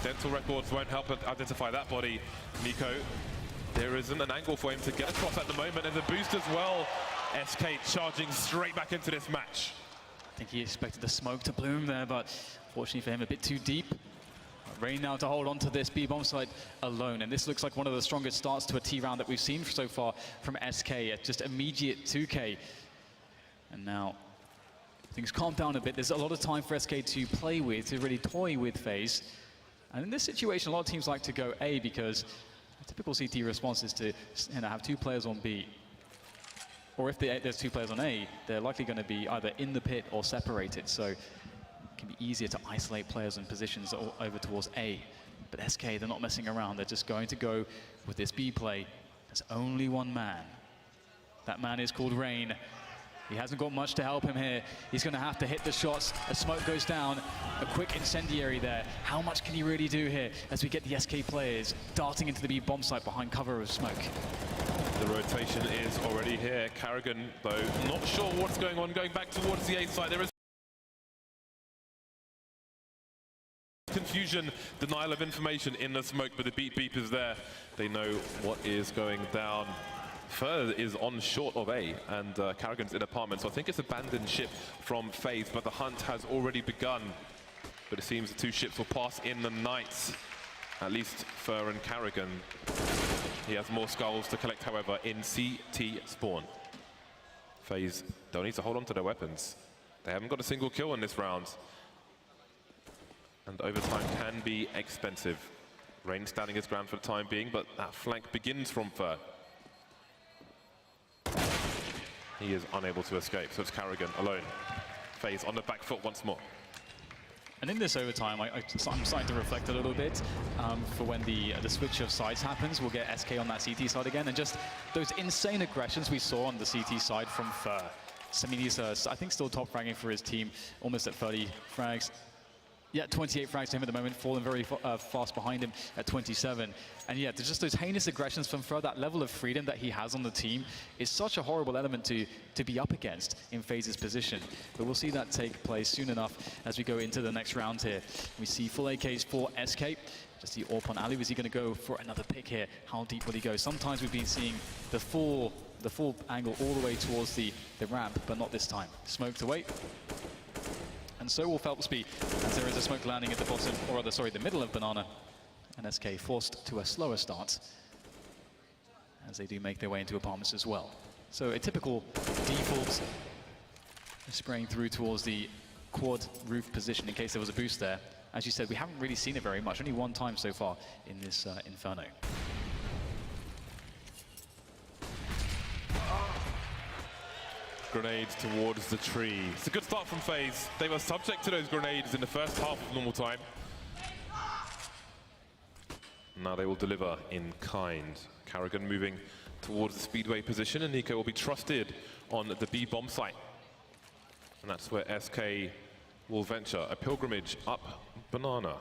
Dental records won't help identify that body. Nico, there isn't an angle for him to get across at the moment, and the boost as well. SK charging straight back into this match. I think he expected the smoke to bloom there, but fortunately for him, a bit too deep. Rain now to hold on to this B-bomb site alone, and this looks like one of the strongest starts to a T-round that we've seen so far from SK at just immediate 2K. And now things calm down a bit. There's a lot of time for SK to play with, to really toy with FaZe. And in this situation, a lot of teams like to go A because the typical CT response is to have 2 players on B. Or if there's 2 players on A, they're likely going to be either in the pit or separated. So can be easier to isolate players and positions over towards A. But SK, they're not messing around. They're just going to go with this B play. There's only one man. That man is called Rain. He hasn't got much to help him here. He's going to have to hit the shots as smoke goes down. A quick incendiary there. How much can he really do here as we get the SK players darting into the B bomb site behind cover of smoke? The rotation is already here. Carrigan, though, not sure what's going on. Going back towards the A side, there is confusion, denial of information in the smoke, but the beep is there. They know what is going down. FaZe is on short of A, and Carrigan's in apartment, so I think it's abandoned ship from FaZe, but the hunt has already begun. But it seems the two ships will pass in the night, at least Fur and Carrigan. He has more skulls to collect, however, in CT spawn. FaZe don't need to hold on to their weapons. They haven't got a single kill in this round. And overtime can be expensive. Rain standing his ground for the time being, but that flank begins from Fur. He is unable to escape, so it's Carrigan alone. FaZe on the back foot once more. And in this overtime, I'm starting to reflect a little bit for when the switch of sides happens. We'll get SK on that CT side again, and just those insane aggressions we saw on the CT side from Fur. I mean, he's, I think, still top fragging for his team, almost at 30 frags. Yeah, 28 frags to him at the moment, falling very fast behind him at 27. And yeah, there's just those heinous aggressions from Fur. That level of freedom that he has on the team is such a horrible element to be up against in FaZe's position. But we'll see that take place soon enough as we go into the next round here. We see full AKs for SK. Just the AWP on Ali. Is he going to go for another pick here? How deep will he go? Sometimes we've been seeing the full angle all the way towards the ramp, but not this time. Smoked away. And so will Phelpsby, as there is a smoke landing at the bottom, or rather, sorry, the middle of Banana. And SK forced to a slower start, as they do make their way into apartments as well. So a typical default, spraying through towards the quad roof position in case there was a boost there. As you said, we haven't really seen it very much, only one time so far in this Inferno. Grenades towards the tree. It's a good start from FaZe. They were subject to those grenades in the first half of normal time. Now they will deliver in kind. Carrigan moving towards the speedway position, and Nico will be trusted on the B bomb site. And that's where SK will venture a pilgrimage up Banana.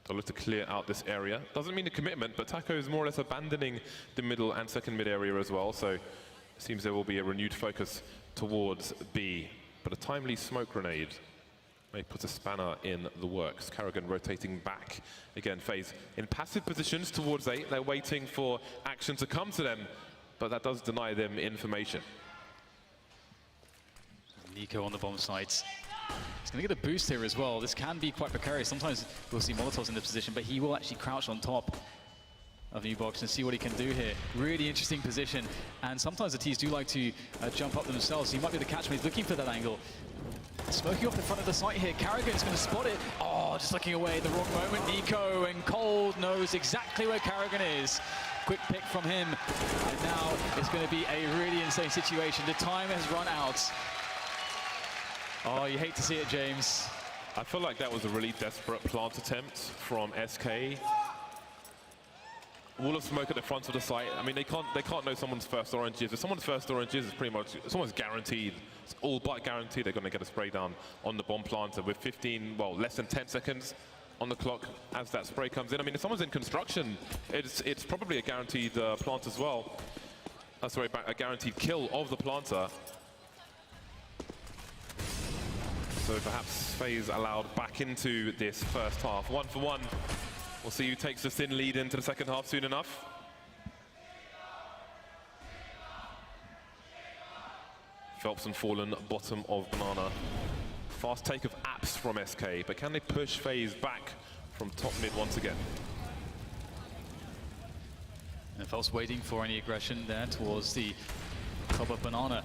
They'll look to clear out this area. Doesn't mean a commitment, but Taco is more or less abandoning the middle and second mid area as well. So it seems there will be a renewed focus towards B, but a timely smoke grenade may put a spanner in the works. Carrigan rotating back. Again, FaZe in passive positions towards A. They're waiting for action to come to them, but that does deny them information. Nico on the bomb site. He's going to get a boost here as well. This can be quite precarious. Sometimes we'll see Molotovs in this position, but he will actually crouch on top of Newbox and see what he can do here. Really interesting position, and sometimes the T's do like to jump up themselves. He might be able to catch him. He's looking for that angle. Smoking off the front of the site here. Carrigan's going to spot it. Oh, just looking away at the wrong moment. Nico and Cold knows exactly where Carrigan is. Quick pick from him, and now it's going to be a really insane situation. The time has run out. Oh, you hate to see it, James. I feel like that was a really desperate plant attempt from SK. Wall of smoke at the front of the site. I mean, they can't know someone's first orange is. If someone's first orange is pretty much, someone's guaranteed, it's all but guaranteed they're going to get a spray down on the bomb planter with 15, well, less than 10 seconds on the clock as that spray comes in. I mean, if someone's in construction, it's probably a guaranteed plant as well. Sorry, a guaranteed kill of the planter. So perhaps FaZe allowed back into this first half. 1 for 1. We'll see who takes the thin lead into the second half soon enough. Phelps and Fallen, bottom of Banana. Fast take of apps from SK, but can they push FaZe back from top mid once again? And Phelps waiting for any aggression there towards the top of Banana.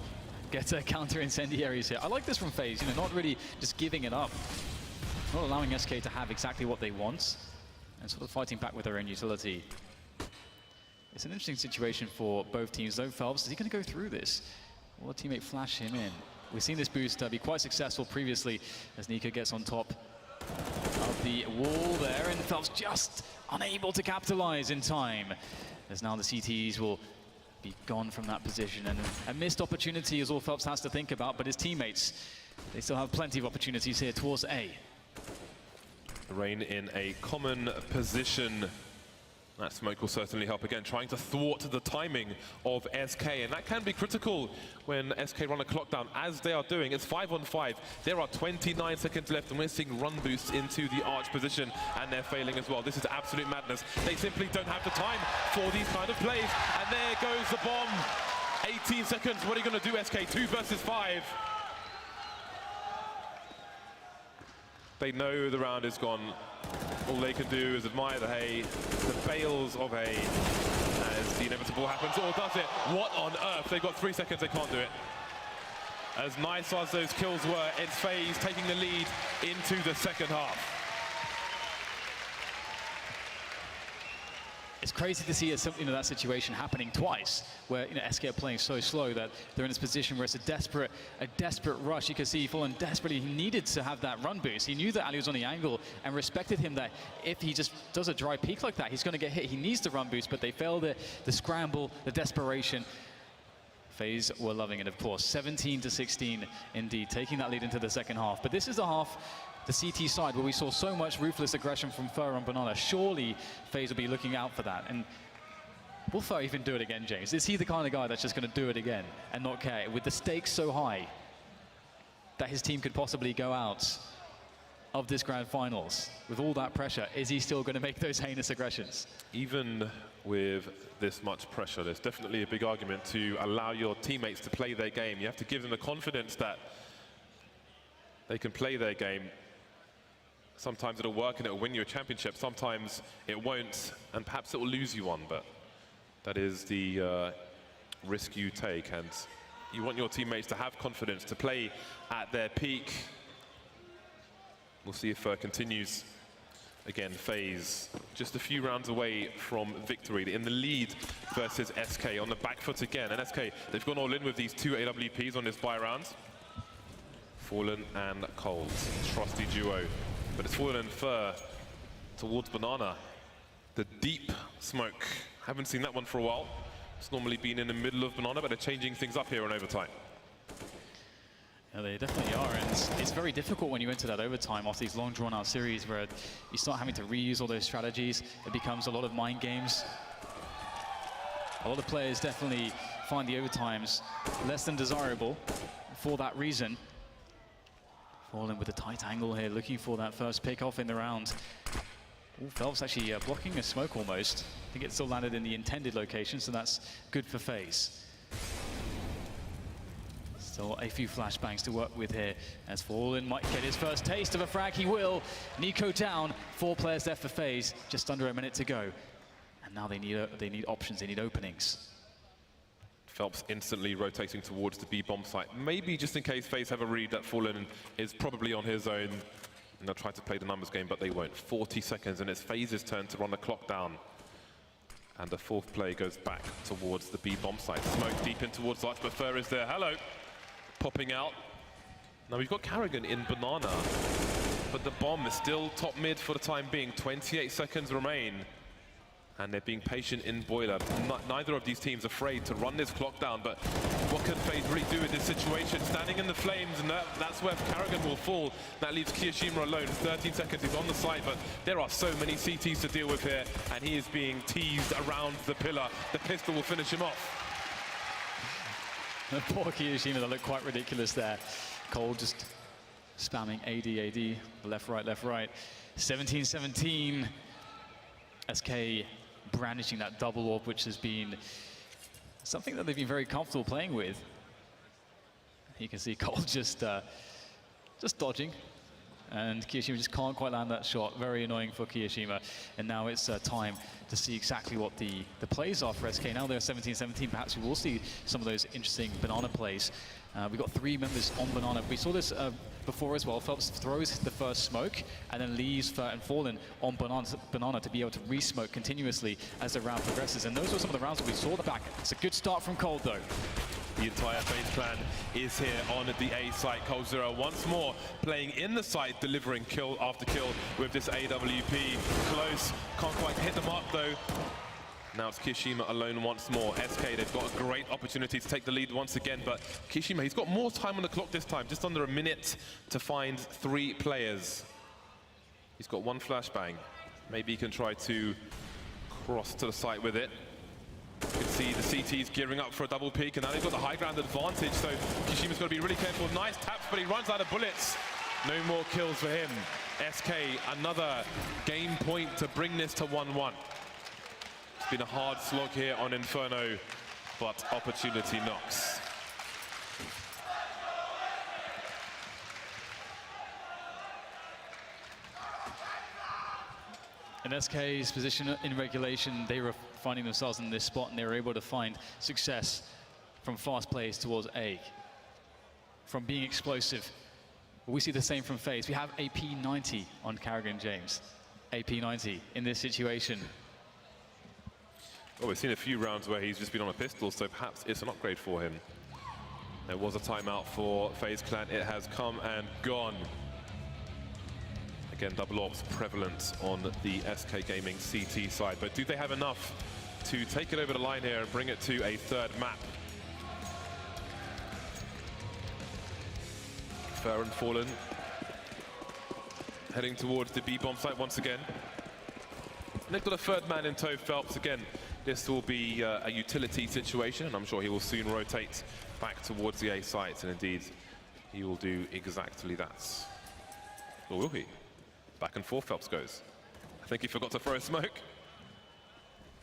Get a counter incendiaries here. I like this from FaZe, you know, not really just giving it up. Not allowing SK to have exactly what they want, and sort of fighting back with their own utility. It's an interesting situation for both teams though. Phelps, is he going to go through this? Will a teammate flash him in? We've seen this boost be quite successful previously as Nico gets on top of the wall there, and Phelps just unable to capitalize in time. As now the CTs will be gone from that position. And a missed opportunity is all Phelps has to think about, but his teammates, they still have plenty of opportunities here towards A. Rain in a common position. That smoke will certainly help again, trying to thwart the timing of SK, and that can be critical when SK run a clock down, as they are doing. It's 5-on-5. There are 29 seconds left, and we're seeing run boosts into the arch position, and they're failing as well. This is absolute madness. They simply don't have the time for these kind of plays, and there goes the bomb. 18 seconds, what are you going to do, SK? 2 versus 5. They know the round is gone. All they can do is admire the hay, the bales of hay, as the inevitable happens, or does it? What on earth? They've got 3 seconds, they can't do it. As nice as those kills were, it's FaZe taking the lead into the second half. It's crazy to see that situation happening twice, where SK are playing so slow that they're in this position where it's a desperate rush. You can see Fallen desperately needed to have that run boost. He knew that Ali was on the angle and respected him that if he just does a dry peek like that, he's going to get hit. He needs the run boost, but they failed the scramble, the desperation. FaZe were loving it, of course. 17-16 indeed, taking that lead into the second half. But this is the half, the CT side, where we saw so much ruthless aggression from Fer and Banana. Surely FaZe will be looking out for that. And will Fer even do it again, James? Is he the kind of guy that's just going to do it again and not care? With the stakes so high that his team could possibly go out of this grand finals, with all that pressure, is he still going to make those heinous aggressions? Even with this much pressure, there's definitely a big argument to allow your teammates to play their game. You have to give them the confidence that they can play their game. Sometimes it'll work and it'll win you a championship. Sometimes it won't, and perhaps it will lose you one, but that is the risk you take. And you want your teammates to have confidence, to play at their peak. We'll see if continues. Again, FaZe just a few rounds away from victory. In the lead versus SK, on the back foot again. And SK, they've gone all in with these 2 AWPs on this buy round. Fallen and Cold, trusty duo. But it's Fallen and Fer towards Banana. The deep smoke. Haven't seen that one for a while. It's normally been in the middle of Banana, but they're changing things up here in overtime. Yeah, they definitely are, and it's very difficult when you enter that overtime after these long drawn-out series where you start having to reuse all those strategies. It becomes a lot of mind games. A lot of players definitely find the overtimes less than desirable for that reason. Falling with a tight angle here, looking for that first pick off in the round. Ooh, Phelps actually blocking a smoke almost. I think it still landed in the intended location, so that's good for FaZe. Still a few flashbangs to work with here, as Fallen might get his first taste of a frag. He will. Nico down, 4 players left for FaZe, just under a minute to go. And now they need options, they need openings. Phelps instantly rotating towards the B bomb site. Maybe just in case FaZe have a read that Fallen is probably on his own. And they'll try to play the numbers game, but they won't. 40 seconds, and it's FaZe's turn to run the clock down. And the 4th play goes back towards the B bomb site. Smoke deep in towards Arch, but Fer is there. Hello. Popping out. Now we've got Carrigan in Banana, but the bomb is still top mid for the time being. 28 seconds remain. And they're being patient in Boiler. Neither of these teams afraid to run this clock down, but what can FaZe really do in this situation? Standing in the flames, and that's where Carrigan will fall. That leaves Kiyoshima alone. 13 seconds, he's on the site, but there are so many CTs to deal with here, and he is being teased around the pillar. The pistol will finish him off. The poor Kiyoshima, that looked quite ridiculous there. Cole just spamming AD, left, right. 17-17. SK brandishing that double orb, which has been something that they've been very comfortable playing with. You can see Cole just dodging, and Kiyoshima just can't quite land that shot. Very annoying for Kiyoshima. And now it's time to see exactly what the plays are for SK. Now they're 17-17. Perhaps we will see some of those interesting Banana plays. We've got 3 members on Banana. We saw this before as well. Phelps throws the first smoke and then leaves Fer and Fallen on Banana to be able to re-smoke continuously as the round progresses. And those were some of the rounds that we saw back. It's a good start from Cold, though. The entire FaZe clan is here on the A site. Cold Zero once more playing in the site, delivering kill after kill with this AWP. Close, can't quite hit the mark though. Now it's Kishima alone once more. SK, they've got a great opportunity to take the lead once again, but Kishima, he's got more time on the clock this time, just under a minute to find 3 players. He's got 1 flashbang. Maybe he can try to cross to the site with it. You can see the CT's gearing up for a double peek, and now they've got the high ground advantage, so Kishima's got to be really careful. Nice taps, but he runs out of bullets. No more kills for him. SK, another game point to bring this to 1-1. It's been a hard slog here on Inferno, but opportunity knocks. In SK's position in regulation, they were finding themselves in this spot, and they were able to find success from fast plays towards A, from being explosive. We see the same from FaZe. We have AP90 on Carrigan James. AP90 in this situation. Well, we've seen a few rounds where he's just been on a pistol, so perhaps it's an upgrade for him. There was a timeout for FaZe Clan. It has come and gone. Again, double ops prevalent on the SK Gaming CT side, but do they have enough to take it over the line here and bring it to a 3rd map? Fair and Fallen heading towards the B-bomb site once again. And they've got a 3rd man in tow, Phelps. Again, this will be a utility situation, and I'm sure he will soon rotate back towards the A site, and indeed, he will do exactly that. Or will he? Back and forth Phelps goes. I think he forgot to throw a smoke.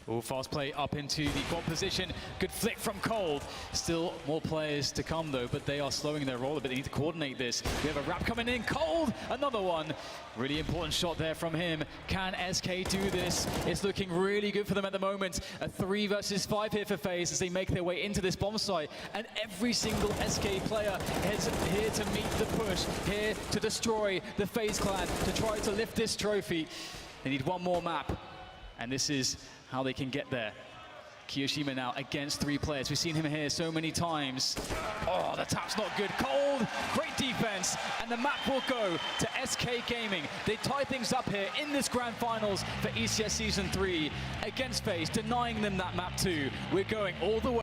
Oh, fast play up into the quad position. Good flick from Cold. Still more players to come though, but they are slowing their roll a bit. They need to coordinate this. We have a wrap coming in. Cold, another one. Really important shot there from him. Can SK do this? It's looking really good for them at the moment. A 3 versus 5 here for FaZe as they make their way into this bomb site. And every single SK player is here to meet the push, here to destroy the FaZe clan, to try to lift this trophy. They need 1 more map, and this is how they can get there. Kiyoshima now against 3 players. We've seen him here so many times. Oh, the tap's not good. Cold, great defense, and the map will go to SK Gaming. They tie things up here in this grand finals for ECS Season 3 against FaZe, denying them that map too. We're going all the way.